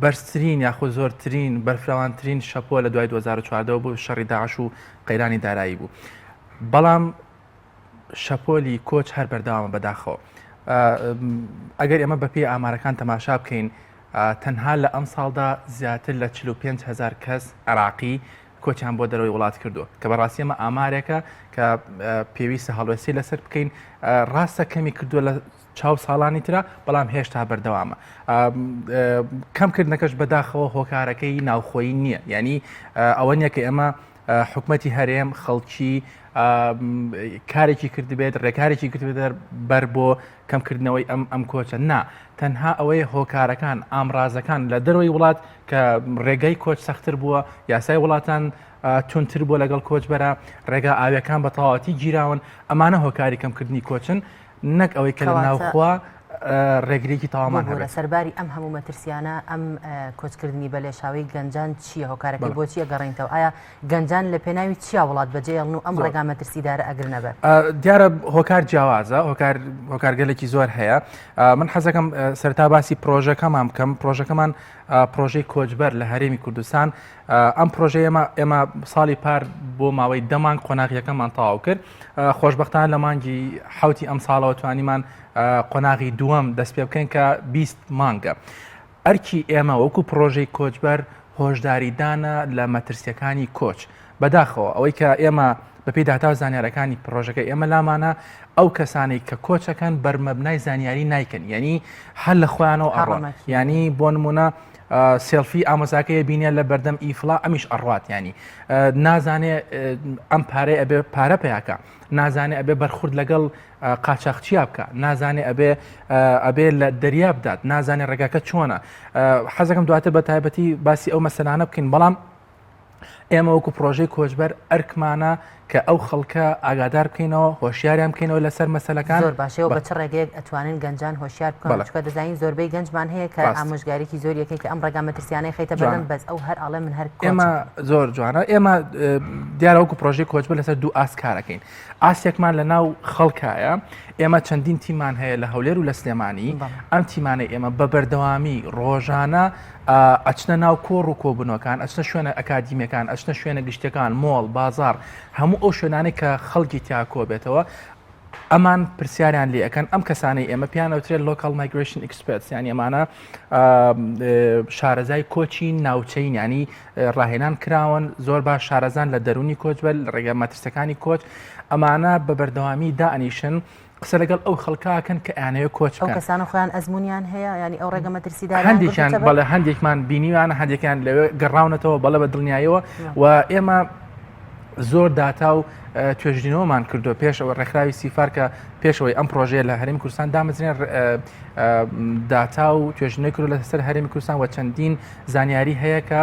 بەرزترین یاخۆ زۆرترین بەرفراوانترین شەپۆ لە دوای 2014 بوو شەڕی داعش و قەیرانی دارایی بوو. بەڵام شەپۆلی کۆچ هەر بەردەوامە بەداخەوە. ئەگەر ئێمە بەپێی ئامارەکان تەماشا بکەین تەنها لە ئەم ساڵدا زیاتر لە 45,000 کەس عراقی کۆچیان بۆ دەرەوەی وڵات کردووە کە بەڕاستی ئەمە ئامارێکە کە پێویستە هەڵوێستی لەسەر بکەین ڕاستە کەمی کردووە لە چاو ساڵانی ترە بەڵام هێشتا بەردەوامە. کەمکردنەکەش بەداخەوە هۆکارەکەی ناوخۆیی نییە یعنی ئەوە نییە کە ئێمە حکومەتی هەرێم خەڵکی کارێکی کردبێت ڕێکارێکی کردبێت بەر بۆ کەمکردنەوەی ئەم کۆچە نا تەنها ئەوەی هۆکارەکان ئامرازەکان لە دەروی وڵات کە ڕێگەی کۆچ سەختتر بووە یاسای وڵاتان تونتر بۆ لەگەڵ کۆچبەرە ڕێگا ئاویەکان بە تەواوەتی گیراون ئەمانە هۆکاری کەمکردنی کۆچن نەک ئەوەی کە لە ناوخوا ڕێگرێکی تاوامان هەبێت. سەرباری ئەم هەموو مەترسیانە ئەم کۆچکردنی بەلێشاوی گەنجان چییە هۆکارەکەی بۆچی ئەگەڕێنیتەوە ئایا گەنجان لە پێناوی چیا وڵات بەجێڵن و ئەم ڕێگا مەترسیدارە ئەگرنە بەر؟ دیارە هۆکار جیاوازە هۆکارگەلێکی زۆر هەیە. من حەزەکەم سەرتا باسی پرۆژەکەمان بکەم. پرۆژەکەمان پرۆژەی کۆچبەر لە هەرێمی کوردستان ئەم پرۆژەی ئێمە ساڵی پار بۆ ماوەی دەمان قۆناغیەکەمان تەواو کرد. خۆشبەختانە لە مانگی حوتی ئەم ساڵەوە توانیمان قۆناغی دووەم دەست پێ بکەین کە 20 مانگە. ئەرکی ئێمە وەکو پرۆژەی کۆچبەر هۆشداریدانە لە مەترسیەکانی کۆچ بەداخەوە ئەوەی کە ئێمە بەپێی داهتاو زانیارەکانی پرۆژەکە ئێمە لامانە ئەو کەسانەی کە کۆچەکەن بەرمەبنای زانیاری نایکەن یعنی هەر لە خۆیانەوە ئەڕۆن ینی بۆ نمونە سێلفی ئامۆزاکەیە بینە لە بەردەم ئیفلا ئەمیش ئەڕوات ینی نازانێ ئەم پارەی ئەبێ پارە پێیاکە نازانێ ئەبێ بەرخورد لەگەڵ قاچاقچیا بکە نازانێ ئەبێ لە دەریا بدات نازانێ ڕێگاکە چۆنە. حەزەکەم دواتر بە تایبەتی باسی ئەو مەسەلانە بکەین بەڵام ئێمە وەکو پرۆژەی کۆچبەر ئەرکمانە کە ئەو خەڵکە ئاگادار بکەینەوە هۆشیاریان بکەینەوە لەسەر مەسەلەکان زۆر باشەوە بە چ ڕێگەیەک ئەتوانین گەنجان هۆشیار بکەن چکە دەزانین زۆربەی گەنجمان هەیە کە ئامۆژگارێکی زۆر یەکەی کە ئەم ڕێگا مەترسیانەی خەیتە بەدەم بەس ئەو هەر ئاڵێ من هەر ئێمە زۆر جوانە ئێمە دیارەوەکو پرۆژەی کۆچبەر لەسەر دوو ئاس کارەکەین ئاسێکمان لە ناو خەڵکایە ئێمە چەندین تیمان هەیە لە هەولێر و لە سلێمانی ئەم تیمانەی ئێمە بە بەردەوامی ڕۆژانە ئەچنە ناو کۆڕ و کۆبنەوەکان ئەچنە شوێنە ئەکادیمیەکان ئەچنە شوێنە گشتەکان مۆڵ بازار هەموو ئەو شوێنانەی کە خەڵکی تیا کۆبێتەوە ئەمان پرسیاریان لێ ئەەکەن ئەم کەسانەی ئێمە پیانەوترێت لۆکال مایگریشن ئەکسپرتس یانی ئەمانە شارەزای کۆچی ناوچەین ینی ڕاهێنان کراون زۆر باش شارەزان لە دەرونی کۆچبەر لە ڕێگە مەترسەکانی کۆچ ئەمانە بە بەردەوامی دائنیشن قسە لەگەڵ ئەو خەڵکاکەن کە ئەیانەوە کۆچ ئەو کەسانە خۆیان ئەزمونیان هەیە ینی ئەو ڕێگە مەترسیدا هەندێکیان بەڵێ هەندێکمان بینیوانە هەندێکیان لەوێ گەڕاونەتەوە بەڵە بە دڵنیایەوە و ئێمە زۆر داتا و توێژینەوەمان کردو پێشەوە ڕێکخراوی سیفار کە پێشەوەی ئەم پرۆژەیە لە هەرێمی کوردستان دامەزرێن داتا و توێژینەوەی کرد لەسەر هەرێمی کوردستان و چەندین زانیاری هەیە کە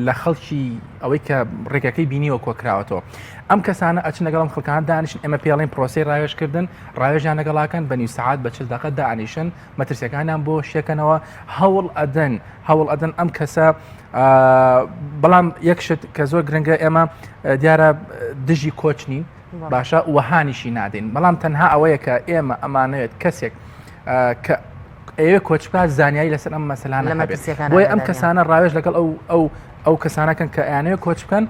لە خەڵکی ئەوەی کە ڕێگەکەی بینیوە کۆکراوەتەوە ئەم کەسانە ئەچن لەگەڵم خەڵکان دانیشن ئێمە پێڵین پرۆسی ڕاوێژکردن ڕاوێژیان لەگەڵاکەن بە نیو سەعات بە 40 دقیقە دانیشن مەترسیەکانیان بۆ شێکەنەوە هەوڵ ئەدەن ئەم کەسە بەڵام یەکشت کە زۆر گرنگە ئێمە دیارە دژی کۆچنی باشە وەهانیشی نادەین بەڵام تەنها ئەوەیە کە ئێمە ئەمانەوێت کەسێک کە ئێوە کۆچکات زانیاری لەسەر ئەم مەسەلانە هەبێت بۆیە ئەم کەسانە ڕاوێژ لەگەڵ ئەو کەسانەکەن کە ئەیانەوە کۆچ بکەن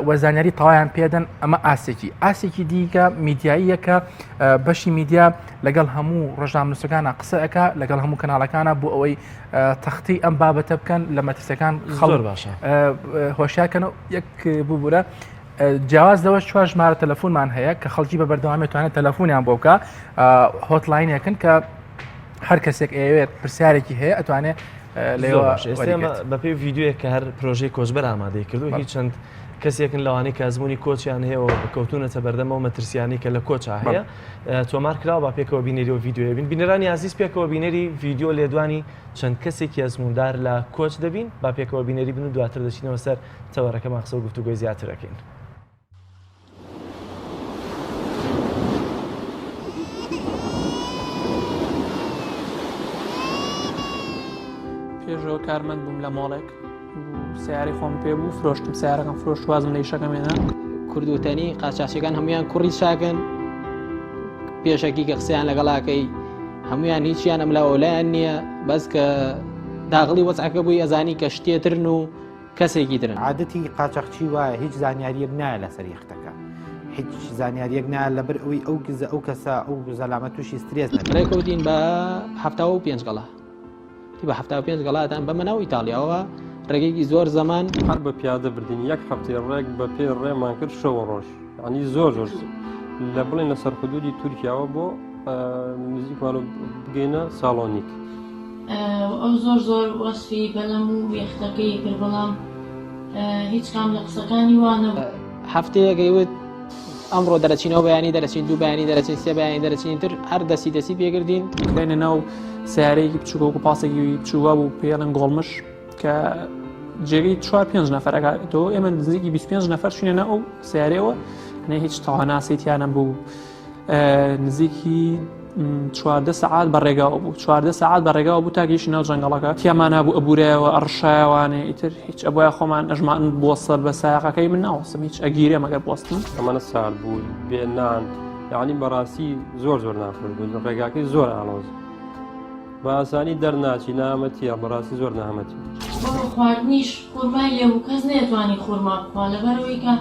وەزانیاری تەواویان پێدەن ئەمە ئاسێکی دیکە میدیاییە کە بەشی میدیا لەگەڵ هەموو ڕۆژنامەنووسەکانە قسەکە لەگەڵ هەموو کەناڵەکانە بۆ ئەوەی تەختی ئەم بابەتە بکەن لە مەترسەکان زۆر باشە هۆشیارکەن و یەک ببوورە جیاواز لەوە چوار ژمارە تەلەفۆنمان هەیە کە خەڵکی بە بەردەوامی توانێت تەلەفۆنیان بۆ بکە هۆتلاینێکن کە هەر کەسێک ئەوێت پرسیارێکی هەیە ئەتوانێت لەوە بەپێی ڤیددیوەیە کە هەر پرۆژەی کۆچبەر ئامادەی کردو هیچ چەند کەسێکن لەوانەی کە ئەزمموی کۆچیان هەیە بەکەوتونەتە بەردەمەوە مەترسیانی کە لە کۆچ هەیە تۆمار کراوە با پێکەوە بینێری و ڤیددیوە بین بینەرانی عزیز پێکەوە بینێری ڤیددیۆ لێدوانی چەند کەسێکی ئەزموندار لە کۆچ دەبین با پێکەوە بینێری بن و دواتر دەچینەوە سەر تەوەرەکە ماخسە و گفتوگۆی زیاترەکەین. پێشەوە کارمەند بووم لە ماڵێک سیاری خۆم پێ بوو فرۆشتم سیارەکەم فرۆشت وازم لە ئیشەکەم هێنا کوردوتەنی قاچاقچیەکان هەمویان کوڕی چاکن پێشەکی کە قسەیان لەگەڵاکەی هەمویان هیچیان ئەم لە ئەولایان نییە بەس کە داغڵی وەچعەکە بووی ئەزانی کە شتێترن و کەسێکی ترن. عادەتی قاچاقچی وایە هیچ زانیاریەک نایە لەسەر یەختەکە هیچ زانیاریەک نایە لەبەر ئەوی ئەو گزە ئەو کەسە ئەو زەلامە تووشی سترێس ڕێکەوتین بە 75 گەڵا بە 75 گەڵاتان بە مەناو ئیتالیاوە ڕێگەیەکی زۆر زەمان هەر بە پیادە بردین یەک هەفتەی ڕێک بە پێ ڕێمان کرد شەوە ڕۆژ ینی زۆر لە بڵێن لە سەرحدودی تورکیاوە بۆ نزیکوانە بگەینە ساڵۆنیک ئەو زۆر وەسفی بەلەم و یەختەکەی کرد بەڵام هیچ کام لە قسەکانی وانە هەفتەیەکەیوت ئەمڕۆ دەرەچینەوە بەیانی دەرەچین دوو بەیانی دەرەچین سێ بەیانی دەرەچین تر هەر دەستی پێگردین لێنە ناو سیارەیەکی بچووکە و پاسێکی بچووە بوو پێڵن گۆڵمش کە جێگەی 4-5 نەفەرەکەتەوە ئێمە نزیکی 25 نەفەر چوینە ئەو سیارەوە هەنێ هیچ تەواناسییانە بوو نزیکی 14 ساعات بەڕێگاوە بوو 14 ساعات بەڕێگاوە بوو تاگەیشتی ناو جەنگەڵەکە تیامان بوو ئەبورایەوە ئەڕشایەوانێ ئیتر هیچ ئەبووە خۆمان ئەژمان بۆسەر بە سایقەکەی من ناوەسم هیچ ئەگیرێ مەگەر بۆستم ئەمانە سال بوو بێنان یعنی بەڕاستی زۆر ناخۆش بوو ڕێگاکەی زۆر ئاڵۆز بە ئاسانی دەرناچی نامەتیە بەڕاستی زۆر نامەتی خواردنیش خورماییە و کەس نێتوانی خورما بخوا لەبەرەوەی کە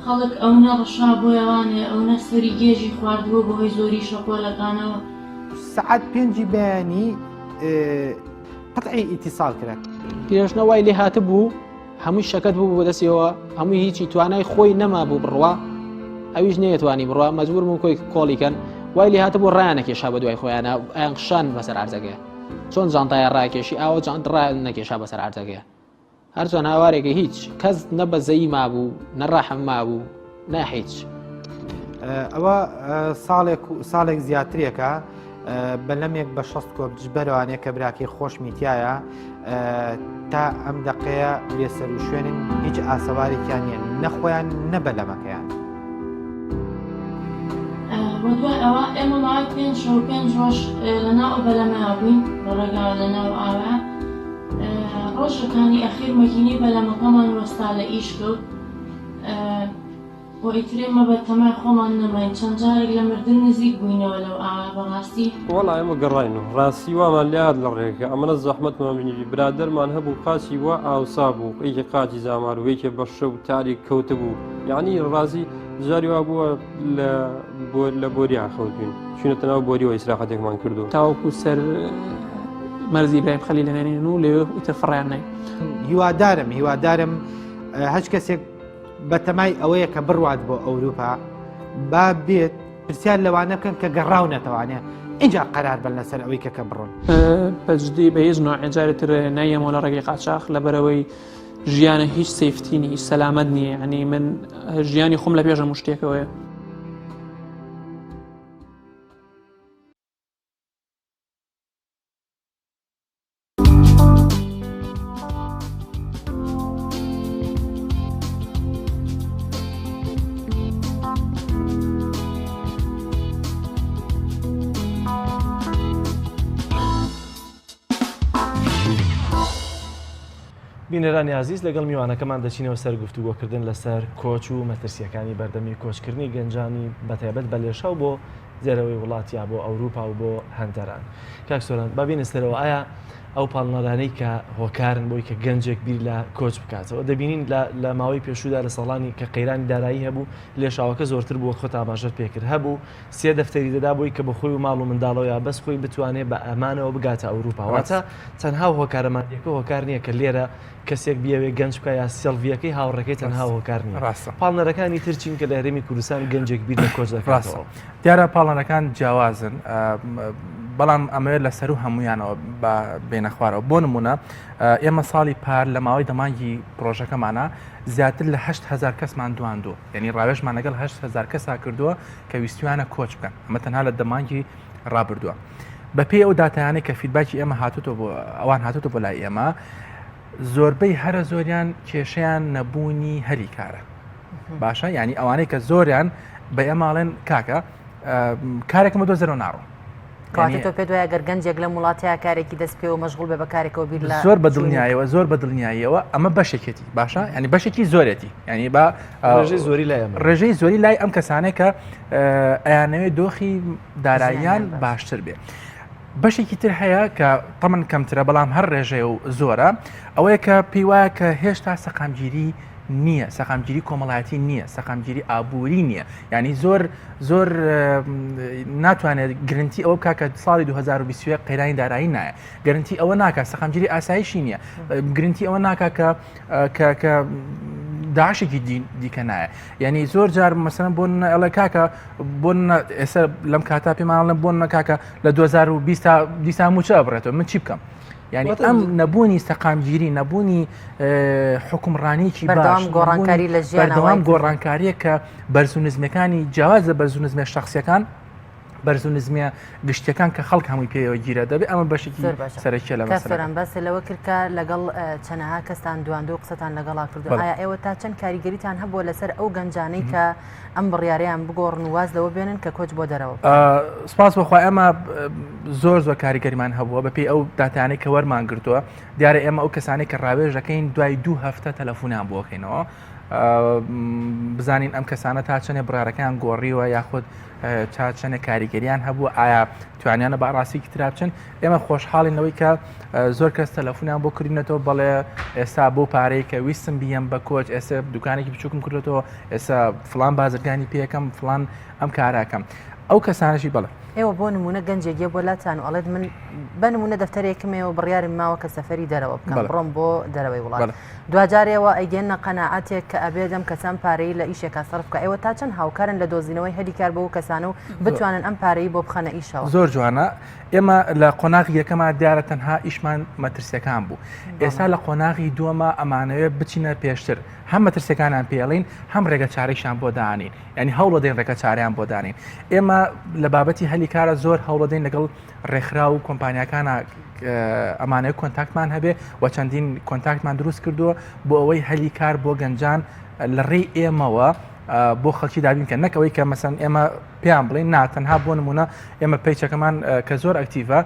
خەڵک ئەوە ڕەشا بۆیەوانێ ئەو نەسفری گێژی خواردبووە بەهۆی زۆری شەپۆلەکانەوە سعات 5 بەیانی قەتعی ئیتیساڵ کرد پیرۆشنە وای لێ هاتە بوو هەمووی شەکەت بوو بۆ دەستیەوە هەمووی هیچی توانای خۆی نەما بوو بڕوا ئەویش نەیەتوانی بڕوا مەجبور بوو کۆی کۆڵیکەن وای لێ هاتە بۆ ڕایانەکێشا بە دوای خۆیانە ئەیانخشان بەسەر ئارزەکەی چۆن جانتایە ڕاکێشی ئاوە جانت ڕای نەکێشا بەسەر ئارزەکەی هەرچۆن هاوارێکە هیچ کەس نە بەزەیی مابوو نەڕاحم مابوو ناهیچ ئەوە ساڵێک زیاترێکە بەلەمێک بە 6 کۆبجبەرەوانەیە کە براکەی خۆش میتایە تا ئەم دەقەیە لێسەر و شوێنن هیچ ئاسەوارێکیان نیە نەخۆیان نەبەلەمەکەیان دوای ئەوە ئێمە ماوەی 5 ڕۆژ لەناو بەلەمەوە بووین بە ڕێگا لەناو ئاوە ڕۆژەکانی ئەخیر مەکینی بەلەمەکەمان وەستا لە ئیش کەوت بۆ ئیترێمە بە تەمای خۆمان نەماین چەند جارێک لە مردن نزیک بووینەوە لەو ئاوا بەڕاستی وەڵا ئێمە گەڕاین و ڕاستی وامان لات لە ڕێگە ئەمەە زەحمەتمان بینیوی برادەرمان هەبوو قاچی وە ئاوسا بوو ئەیکە قاچی زامار و وەیکە بە شەو تاریک کەوتە بوو یعنی ڕازی جاری وا بووە لە بۆریا خەوتین چونەتە ناو بۆریەوە ئیسراحەتێکمان کردو تاوەکو سەر مەرزی ئیبراهیم خەلیل لەنێنین و لێوێ ئیتر فڕیان نای هیوادارم هەچ کەسێک بە تەمای ئەوەیە کە بڕوات بۆ ئەوروپا با بێت پرسیار لەوانە بکەن کە گەڕاو نەتەوانێت اینجا قەرار بن لەسەر ئەوەی کە بڕۆن بەجددی بە هیچ نوعجارێتتر نایەمەوە لە ڕێگەی قاچاق لەبەرەوەی ژیانە هیچ سیفتینی هیچ سەلامەت نییە ینی من ژیانی خۆم لە پێشە شتێکەوەیە بینەرانی عزیز لەگەڵ میوانەکەمان دەچینەوە سەر گفتوگۆکردن لەسەر کۆچ و مەترسیەکانی بەردەمی کۆچکردنی گەنجانی بەتایبەت بە لێشە و بۆ جێرەوەی وڵاتیا بۆ ئەوروپا و بۆ هەندەران. کاک سۆران بابینە سەرەوە ئایا ئەو پاڵنەرانەی کە هۆکارن بۆی کە گەنجێک بیر لە کۆچ بکاتەوە دەبینین لە ماوەی پێشودا لە ساڵانی کە قەیرانی دارایی هەبوو لێشاوەکە زۆرتر بووە خۆت ئاماژەت پێکرد هەبوو سێ دەفتەری دەدا بۆی کە بە خۆی و ماڵ و منداڵەوە یا بەس خۆی بتوانێت بە ئەمانەوە بگاتە ئەوروپا واتە تەنها هۆکارەمانیەکە هۆکار نییە کە لێرە کەسێک بیاوێ گەنج بکە یا سێڵڤیەکەی هاوڕەکەی تەنها هۆکار نیە پاڵنەرەکانی ترچین کە لە هەرێمی کوردستان گەنجێک بیر لە کۆچ دەکاتەوە دیارە پاڵنەرەکان جیاوازن بەڵام ئەمەوێت لەسەر و هەمویانەوە بێنە خوارەوە بۆ نمونە ئێمە ساڵی پار لە ماوەی دەمانگی پرۆژەکەمانە زیاتر لە 8,000 کەسمان دواندووە یعنی ڕاوێژمان لەگەڵ 8,000 کەسا کردووە کە ویستویانە کۆچ بکەن ئەمە تەنها لە دەمانگی ڕابردووە بەپێی ئەو داتایانەی کە فیدباکی ئێمە هاتوتەوە بۆ ئەوان هاتوتە بۆ لای ئێمە زۆربەی هەرە زۆریان کێشەیان نەبوونی هەلی کارە باشە ینی ئەوانەی کە زۆریان بە ئێماڵێن کاکە کارێکمە دۆ زەرۆ ناڕۆ کاتۆ پێ دوای گەر گەنجێک لە وڵاتەیە کارێکی دەست پێ و مەشغول بە بەکارێکەوە بیر لە زۆر بەدڵنیایەوە زۆر بەدڵنیاییەوە ئەمە بەشێکێتی باشە ینی بەشێکی زۆرێتی ینی بە ڕێژەی زۆری لای ئەم کەسانێک کە ئەیانەوێت دۆخی داراییان باشتر بێ بەشێکی تر هەیە کە تەمەن کەمترە بەڵام هەر ڕێژەیە و زۆرە ئەوەیە کە پێی وایە کە هێشتا سەقامگیری نییە سەقامگیری کۆمەڵایەتی نییە سەقامگیری ئابووری نییە ینی زۆر ناتوانێت گرنتی ئەوە بکە کە ساڵی 2020 قەیرانی دارایی نایە گرنتی ئەوە ناکات سەقامگیری ئاسایشی نییە گرنتی ئەوە ناکات کە داعشێکی دیکە نایە یعنی زۆر جار مەسەن بۆ ئەڵێ کاکە بۆ ئێستا لەم کاتا پێمانڵم بۆ نەکاکە لە 2020 دیسان موچە بڕێتەوە من چی بکەم یعنی ئەم نەبوونی سەقامگیری نەبوونی حکومڕانیکی بەردەوام گۆڕانکاری لە ژیان بەردەوام گۆڕانکاریە کە بەرزونزمەکانی جیاوازە بەرزونزمە شخصیەکان بەرزونزمە گشتەکان کە خەڵک هەمووی پێوە گیرە دەبێت ئەمە بەشێکی سەرەکیە لە کەسەران بەس لەوە کردکە لەگەڵ چەنەها کەستان دواندۆ قسەتان لەگەڵا کردو ئایا ئێوە تا چەند کاریگەریتان هەبووە لەسەر ئەو گەنجانەی کە ئەم بڕیاریان بگۆڕن و واز لەوە بێنن کە کۆچ بۆ دەرەوە سپاس بەخوا ئێمە زۆر کاریگەریمان هەبووە بەپێی ئەو داتانەی کە وەرمان گرتووە دیارە ئێمە ئەو کەسانی کە ڕاوێژەکەین دوای 2 هەفتە تەلەفۆنیان بۆکەینەوە بزانین ئەم کەسانە تا چەنێ بڕارەکەیان گۆڕیوە یاخود تا چەنە کاریگەریان هەبوو ئایا توانیانە باڕاستیکی ترا بچن ئێمە خۆشحاڵینەوەی کە زۆر کەس تەلەفۆنیان بۆ کردنەوە بەڵێ ئێستا بۆ پارەی کە ویستم بیەم بە کۆچ ئێستا دوکانێکی بچووکم کردێتەوە ئێستا فلان بازرگانی پێەکەم فلان ئەم کاراکەم ئەو کەسانەشی بڵێ ئێوە بۆ نمونە گەنجێک بۆ لاتان و ئەڵێت من بە نمونە دەفتەرێکمەوە بڕیارم ماوە کە سەفەری دەرەوە بکەم بڕۆم بۆ دەرەوەی وڵات دوجارەوە ئەیگەنە قەناعەتێک کە ئەبێدەم کەسان پارەی لە ئیشێکا سەرف بکە ئێوە تا چەند هاوکارن لە دۆزینەوەی هەلی کار بۆ کەسانە و بتوانن ئەم پارەی بۆ بخەنە ئیشەوە زۆر جوانە ئێمە لە قۆناغی یەکەمە دیارە تەنها ئیشمان مەترسیەکان بوو ئێستا لە قۆناغی دووەمە ئەمانەوێت بچینە پێشتر هەم مەترسیەکانیان پێڵین هەم ڕێگە چارەیشان بۆ دانین ینی هەوڵە دەین ڕێگە چاریان بۆ دانین ئێمە لە بابەتی هەلی کارە زۆر هەوڵە دەین لەگەڵ ڕێکخرا و کۆمپانیەکانە ئەمانەیە کۆنتاکتمان هەبێ و چەندین کۆنتاکتمان دروست کردووە بۆ ئەوەی هەلی کار بۆ گەنجان لە ڕێی ئێمەوە بۆ خەڵکی دابین کە نەکەوەی کە مەسەن ئێمە پێیان بڵین ناتەنها بۆ نمونە ئێمە پیچەکەمان کە زۆر ئەکتیڤە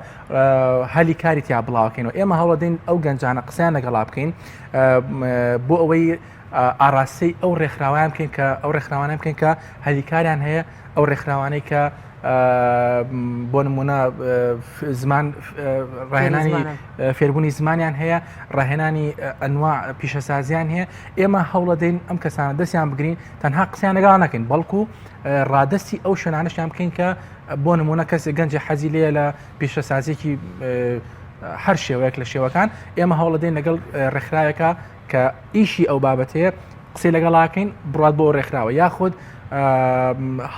هەلی کاری تیا بڵاوکەینەوە ئێمە هەوڵەدەین ئەو گەنجانە قسەیان لەگەڵا بکەین بۆ ئەوەی ئاراستەی ئەو ڕێکخراوان بکەین کە ئەو ڕێکخراوانە بکەین کە هەلیکاریان هەیە ئەو ڕێکخراوانەی کە بۆ نمونە زمان ڕاهێنانی فێربوونی زمانیان هەیە ڕاهێنانی ئەنواع پیشەسازیان هەیە ئێمە هەوڵەدەین ئەم کەسانە دەستیان بگرین تەنها قسەیان لەگەڵ نەکەین بەڵکو ڕادستی ئەو شوێنانەشیان بکەین کە بۆ نمونە کەسێک گەنجی حەزی لێە لە پیشەسازیێکی هەر شێوەیەک لە شێوەکان ئێمە هەوڵەدەین لەگەڵ ڕێکخراوێکە کە ئیشی ئەو بابەتەیە قسەی لەگەڵاکەین بڕات بۆ ڕێکخراوە یاخود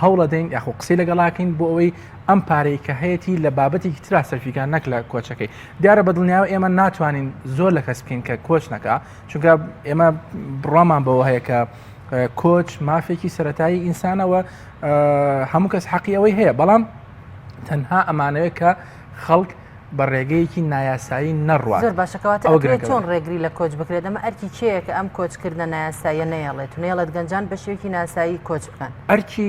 هەوڵەدەین یاخۆ قسەی لەگەڵاکەین بۆ ئەوەی ئەم پارەی کە هەیەی لە بابەتێکی ترا سەرفیکان نەک لە کۆچەکەی دیارە بەدڵنیاوە ئێمە ناتوانین زۆر لە کەس بکەین کە کۆچ نەکە چونکە ئێمە بڕامان بەوە هەیە کە کۆچ مافێکی سەرەتایی ئینسانەوە هەموو کەس حەقی ئەوەی هەیە بەڵام تەنها ئەمانەوەی کە خەڵک بە ڕێگەیەکی نایاسایی نەڕوات زۆر باشەکەواتە چۆن ڕێگری لە کۆچ بکرێت ئەمە ئەرکی چەیە کە ئەم کۆچکردە نایاساییە نەیەڵێت نێڵێت گەنجان بە شێوکی ناسایی کۆچ بکەن ئەرکی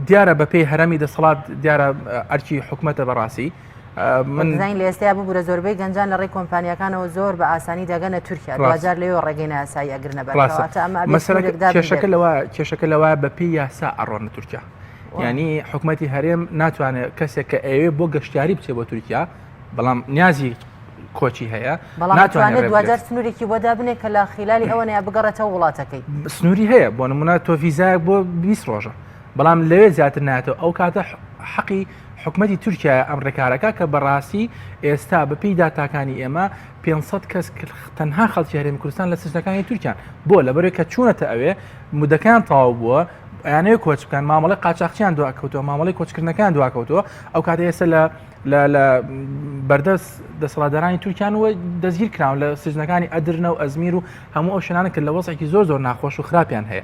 دیارە بەپێی هەرەمی دەسەڵات دیارە ئەرکی حکوومەتە بەڕاستی من زین لە ئێستا بوو زۆربەی گەنجان لە ڕێی کۆمپانیەکانەوە زۆر بە ئاسانی دەگەنە تورکیا دوجار لێەوە ڕێگەی ناسایی ئەگرنە بەڕاتە ئەمە کێشەکە لەوە بەپێی یاسا ئەڕۆنە تورکیا ینی حکوومەتی هەرێم ناتوانێت کەسێک کە ئەوێ بۆ گەشتیاری بچێت بۆ تورکیا بەڵام نیازی کۆچی هەیە ناتوانێت دوجار سنوورێکی بۆدا بنێ کە لە خلالی ئەوەنەیە بگەڕێتەوە وڵاتەکەی سنووری هەیە بۆ نمونە تۆ ڤیزایەک بۆ 20 ڕۆژە بەڵام لەوێ زیاتر ناتەوە ئەو کاتە حەقی حکوومەتی تورکیا ئەم ڕێکارەکە کە بەڕاستی ئێستا بەپێی داتاکانی ئێمە 500 کەس تەنها خەڵکی هەرێمی کوردستان لە سژنەکانی تورکیان بۆ لەبەرێک کە چوونەتە ئەوێ مودەکان تەواو بووە یانەیە کۆچ بکەن مامەڵی قاچاقچیان دواکەوتەوە مامەڵی کۆچکردنەکان دواکەوتەوە ئەو کاتە ئێستا لە بەردەست دەسەڵاتدارانی تورکیان وە دەستگیر کراون لە سژنەکانی ئەدرنە و ئەزمیر و هەموو ئەو شوێنانە کە لە وەسێکی زۆر ناخۆش و خراپیان هەیە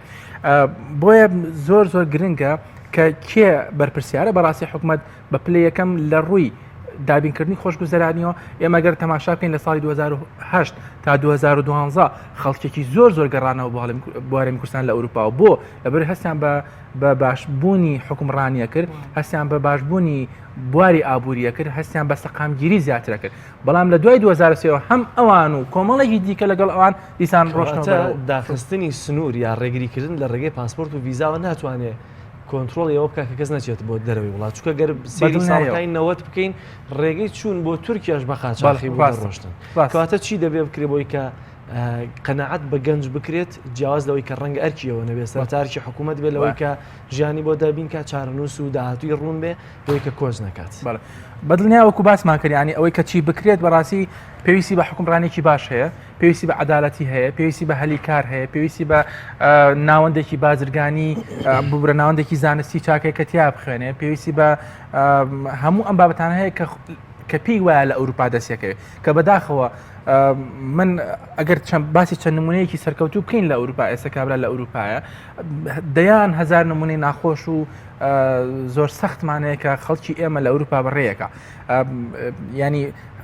بۆیە زۆر گرنگە کە کێ بەرپرسیارە بەڕاستی حکوومەت بە پلە یەکەم لە ڕووی دابینکردنی خۆشگوزەرانیەوە ئێمە گەر تەماشا بکەین لە ساڵی 2008 تا 2012 خەڵکێکی زۆر گەڕانەوە بۆ هەرێمی کوردستان لە ئەوروپا و بۆ لەبەر هەستیان بە باشبوونی حکومڕانیە کرد هەستیان بە باشبوونی بواری ئابوووریە کرد هەستیان بە سەقامگیری زیاترە کرد بەڵام لە دوای 2023 هەم ئەوان و کۆمەڵێکی دیکە لەگەڵ ئەوان دیسان ڕۆشنەوە داخستنی سنوور یا ڕێگریکردن لە ڕێگەی پاسپۆرت و ویزاوە ناتوانێت کۆنتترۆڵ ئەوە بکە کە کەس نەچێت بۆ دەرەوەی وڵات چکە گەر سێری ساڵەکانی نەوەت بکەین ڕێگەی چوون بۆ تورکیاش بە قاچاقی ڕۆشتن کەواتە چی دەبێ بکرێ بۆی کە قەنەعەت بە گەنج بکرێت جیاواز لەوەی کە ڕەنگە ئەرکیەوە نەبێت سەرتارکی حکوومەت بێت لەوەی کە ژیانی بۆ دابین کە چارەنووس و داهاتووی ڕوون بێ لەوەی کە کۆچ نەکات بەدڵنیا وەکو باسمان کردیانی ئەوەی کە چی بکرێت بەڕاستی پێویستی بە حکومڕانێکی باش هەیە پێویستی بە عەدالەتی هەیە پێویستی بە هەلی کار هەیە پێویستی بە ناوەندێکی بازرگانی ببرە ناوەندێکی زانستی چاکەی کە تیا بخوێنێ پێویستی بە هەموو ئەم بابەتانە هەیە کە پێی وایە لە ئەوروپا دەستەکەوێت کە بەداخەوە من ئەگەر باسی چەند نمونەیەکی سەرکەوتوو بکەین لە ئەوروپا ئێستا کابرا لە ئەوروپایە دەیان هەزار نمونەی ناخۆش و زۆر سەختمانەیە کە خەڵکی ئێمە لە ئەوروپا بەڕێیەکە ینی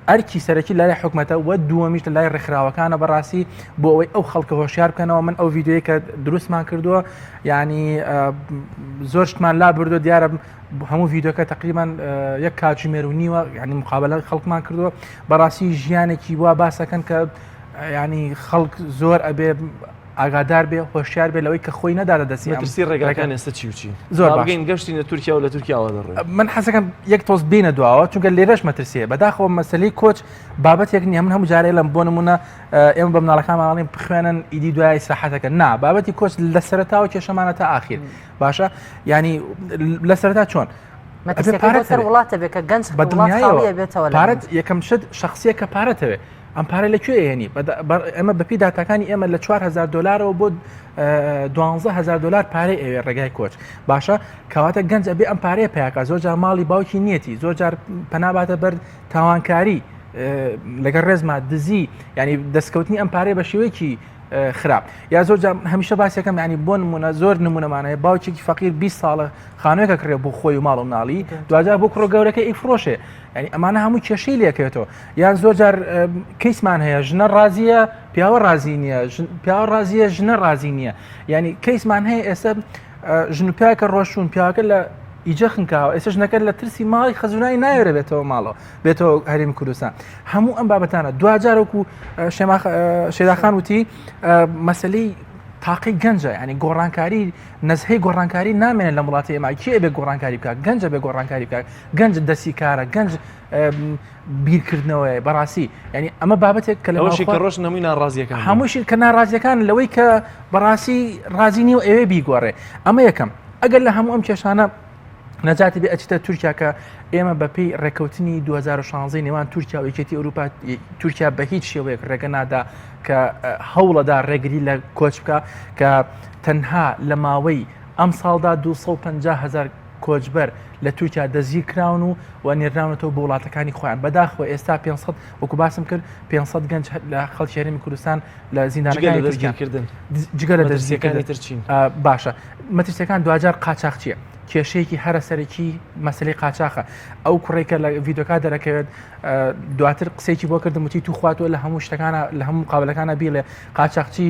ئەرکی سەرەکی لای حکوومەتە و دووەمیش لای ڕێکخراوەکانە بەڕاستی بۆ ئەوەی ئەو خەڵکە هۆشیار بکەنەوە من ئەو ڤیددیۆی کە دروستمان کردووە ینی زۆر شتمان لا بردو دیارە هەموو ڤیددیۆکە تقریبان یەک کاتژمێر و نیوە ینی مقابلە خەڵکمان کردووە بەڕاستی ژیانێکی وا باسەکەن کە ینی خەڵک زۆر ئەبێ ئاگادار بێ هۆشیار بێ لەوەی کە خۆی نەدادە دەستی ڕێگاکان ئێستا چی زۆر باگەین گەشتی لە تورکیا و لە تورکیاوە دەڕێ من حەزەکەم یەک تۆز بینە دواوە چونکە لێرەش مەترسیە بەداخەوە مەسلەی کۆچ بابەتێک نییە من هەموو جارێ لەم بۆ نمونە ئێمە بە مناڵەکانماڵین بخوێنن ئیدی دوای ساحەتەکە نا بابەتی کۆچ لە سەرەتاوە کێشەمانە تا ئاخیر باشە ینی لە سەرەتا چۆن وڵاتە بێت کە گەنج پارەت یەکەم شت شخصیە کە پارەتەوێ ئەم پارە لەکوێ هێنی ئەمە بەپی داتاکانی ئێمە لە 4,000 دلارەوە بۆ 12,000 دلار پارەی ئەوێ ڕێگای کۆچ باشە کەواتە گەنج ئەبێ ئەم پارەیە پیاکە زۆر جار ماڵی باوکی نیەتی زۆر جار پەناباتە بەر تاوانکاری لەگەڵ ڕێزما دزی ینی دەستکەوتنی ئەم پارەیە بە شێوەیەکی خراپ یا زۆر هەمیشە باسیەکەم ینی بۆ نمونە زۆر نمونەمانەیە باوکێکی فەقیر 20 ساڵە خانوێکە کرێ بۆ خۆی و ماڵ و مناڵی دوجار بۆ کوڕە گەورەکە ئیفرۆشێ ینی ئەمانە هەموو کێشەی لێکێتەوە یان زۆر جار کەیسمان هەیە ژنە ڕازیە پیاوە ڕازی نییە پیاوە ڕازیە ژنە ڕازی نییە ینی کەیسمان هەیە ئێستا ژن و پیاکە ڕۆشتون پیاکە لە ئیجە خنکاوە ئێستا ژنەکە لە ترسی ماڵی خەزونای ناوێرە بێتەوە ماڵەوە بێتەوە هەرێمی کوردستان هەموو ئەم بابەتانە دوجارێکو شێداخان وتی مەسلەی تاقی گەنجە ینی گۆڕانکاری نەزهەی گۆڕانکاری نامێنێت لە وڵاتی ئێمە کێ بێ گۆڕانکاری بکات گەنجە بێ گۆڕانکاری بکات گەنج دەستی کارە گەنج بیرکردنەوەی بەڕاستی ینی ئەمە بابەتێک کە لەشی کە ڕۆژ نەمووی ناڕازیەکان هەمووشی کە ناڕازیەکان لەوەی کە بەڕاستی ڕازی و ئەوێ بیگۆڕێ ئەمە یەکەم ئەگەر لە هەموو ئەم کێشانە نەجاتی بێ ئەچتە تورکیا کە ئێمە بەپی ڕێکەوتنی 2016 نێوان تورکیا و یەکێتی ئەوروپا تورکیا بە هیچ شێوەیەک ڕێگە نادا کە هەوڵەدا ڕێگری لە کۆچ بکە کە تەنها لە ماوەی ئەم ساڵدا 250,000 کۆچبەر لە تورکیا دەزگیر کراون و نێرراونەوە بە وڵاتەکانی خۆیان بەداخەوە ئێستا 500 وەکو باسم کرد 500 گەنج لە خەڵکی هەرێمی کوردستان لە زیندانەکانی دەستگیرکردن جگە لە دەستگیرکردنی ترچین باشە مەترسیەکان دوجار قاچاقچیە کێشەیەکی هەرە سەرەکی مەسلەی قاچاقە ئەو کوڕێکە لە ڤیدۆکا دەرەکەوێت دواتر قسێکی بۆ کردم وتی تو خواتەوە لە هەموو شتەکانە لە هەموو قابلەکانە بیڵێ قاچاقچی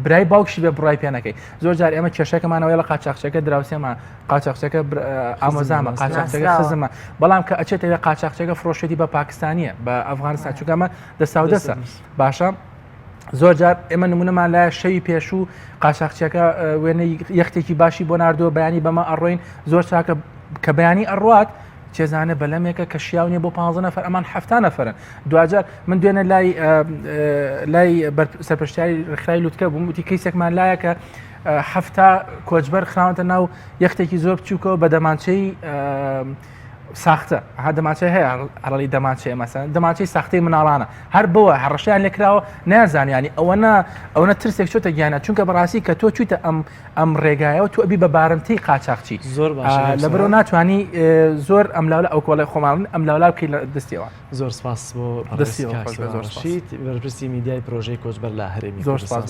برای باوکشی بێ بڕای پێنەکەی زۆر جار ئێمە کێشەکەمانەوەی لە قاچاقچەکە دراوسێمان قاچاقچەکە ئامۆزامە قاچاقچەکە خزمە بەڵام کە ئەچێتەوە قاچاقچەکە فرۆشێتی بە پاکستانیە بە ئەفغانستان چووکەمە دەساودەسە باشە زۆر جار ئێمە نمونەمان لە شەوی پێشوو قاچاقچیەکە وێنەی یەختێکی باشی بۆ ناردووە بەیانی بەمە ئەڕۆین زۆر چاکە کە بەیانی ئەڕوات چێزانە بەلەمێکە کە شیاونێ بۆ 15 نەفەر ئەمان 7 نەفەرن دوجار من دوێنە لای سەرپەرشتیاری ڕێکخراوی لووتکە بووم وتی کەیسێکمان لایە کە 7 کۆچبەر خراونەتە ناو یەختێکی زۆر بچووکەوە بە دەمانچەی ساختە ها دەماچەی هەیە هەڕەلی دەماچەیە مەسەن دەماچەی ساختەی مناڵانە هەر بەوە هەڕەشیان لێکراوە نازانیانی ئەوەنە ترسێک چۆتە گیانە چونکە بەڕاستی کە تۆ چیتە ئەم ڕێگایەوە تو ئەبی بە بارمتەی قاچاقچی زۆر لە بەرەوە ناتوانانی زۆر ئەم لاولە ئەو کۆڵی خۆمان ئەم لاولا بکەیت لە دەستیەوە زۆر سپاس بۆ دەستیشیت بەرپرسی میدیای پرۆژەی کۆچبەر لە هەرێمی زۆر سپاس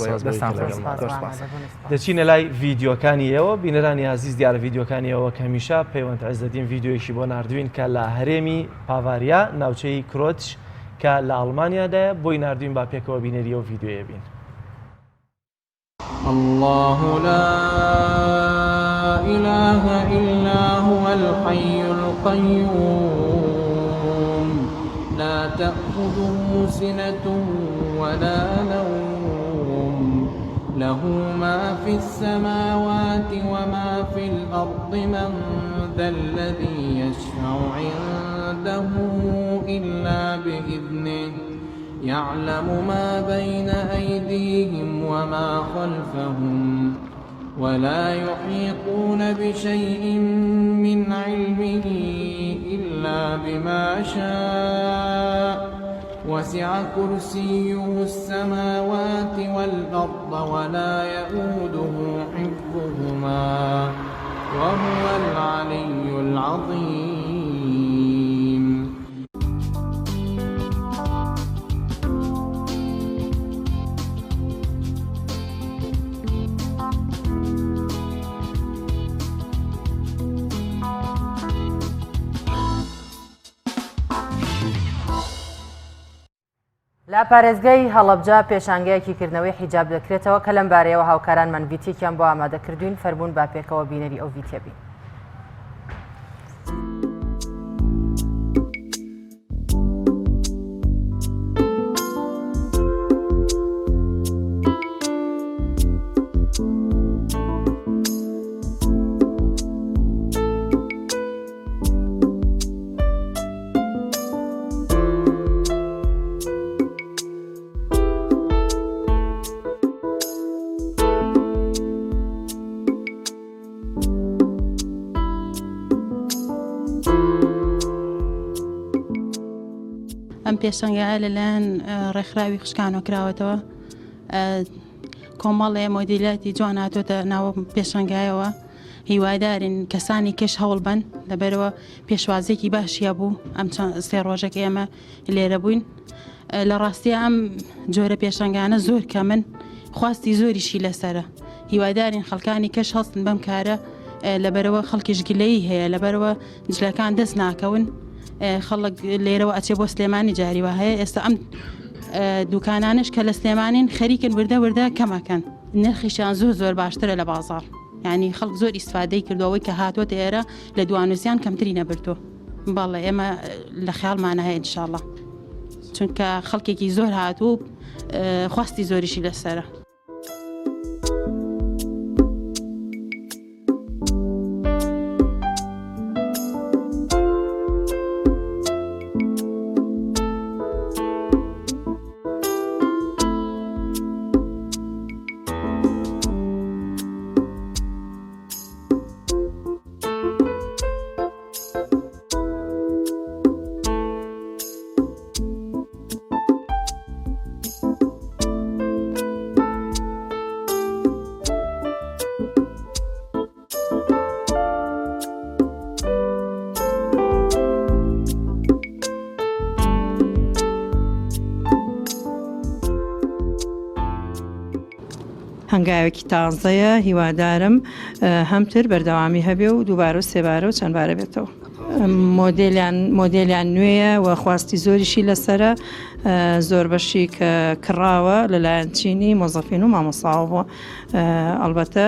دەچینە لای ڤیدیۆکانی ئێوە بینەرانی عزیز دیارە ڤیدیۆکانی ئەوە کەمیشە پەیوەند عەزەدین ڤیدیۆیەکی بۆ نردوین کە لە هەرێمی پاڤاریا ناوچەی کرۆچ کە لە ئەڵمانیادایە بۆی نردوین با پێکەوە بینەریە و ڤیدیۆیە بین. الله لا إله إلا هو الحي القيوم لا تأخذه سنة ولا نوم له ما في السماوات وما في الأرض من ذا الذي يشفع عنده إلا بإذنه يعلم ما بين أيديهم وما خلفهم ولا يحيطون بشيء من علمه إلا بما شاء وسع كرسيه السماوات والأرض ولا يؤوده حفظهما وهو العلي العظيم. لە پارێزگای هەڵەبجا پێشانگەیەکی کردنەوەی حیجاب دەکرێتەوە کە لەم بارەیەوە هاوکارانمان ڤیتێکیان بۆ ئامادەکردوین فەرموون با پێکەوە بینەری ئەو ڤیتێ بین. ئەم پێشەنگایە لەلایەن ڕێکخراوی خوشکانەوە کراوەتەوە کۆمەڵێ مۆدیلاتی جوان هاتوۆتە ناوە پێشەنگایەوە هیوادارین کەسانی کەش هەوڵ بن لەبەرەوە پێشوازێکی باشیە بوو ئەم سێ ڕۆژێک ئێمە لێرە بووین لە ڕاستیە ئەم جۆرە پێشەنگانە زۆر کەمن خواستی زۆریشی لەسرە هیوادارین خەڵکانی کەش هەستن بەم کارە لەبەرەوە خەڵکیش گلەی هەیە لەبەرەوە جلەکان دەست ناکەون خەڵک لێرەوە ئەچێ بۆ سلێمانی جاریوە هەیە ئێستا ئەم دوکانانش کە لە سلێمانین خەریکن وردە وردە کەمەکەن نرخیشیان زۆر باشترە لە بازار یعنی خەڵک زۆر ئیسفادەی کردەوەی کە هاتوۆتە ئێرە لە دوانوسیان کەمتری نەبرتۆ باڵێ ئێمە لە خیاڵمانە هەیە ئینشاءڵڵا چونکە خەڵکێکی زۆر هاتوو خواستی زۆریشی لەسرە. هەنگاوێکی تازەیە هیوادارم هەمتر بەردەوامی هەبێ و دووبارە و سێبارە و چەندبارە بێتەوە. مۆدێلیان نوێیە و خواستی زۆریشی لەسرە زۆر بەشی کە کڕاوە لەلایەن چینی مۆزەفین و مامۆساوە ئەلبەتە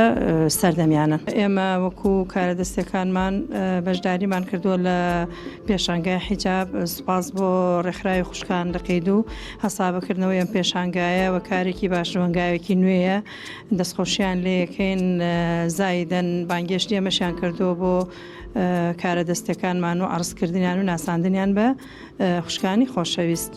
سەردەمیانن. ئێمە وەکو کارە دەستەکانمان بەشداریمان کردووە لە پێشانگای حیجاب سوپاس بۆ ڕێکخراوی خوشکان لە قەید و هەسابەکردنەوەی ئەم پێشانگایە و کارێکی باش هەنگاوێکی نوێیە دەستخۆشیان لێ یەکەین زایدەن بانگێشتی ئەمەشیان کردووە بۆ کارە دەستەکانمان و عرضکردنیان و ناساندنیان بە خوشکانی خۆشەویست.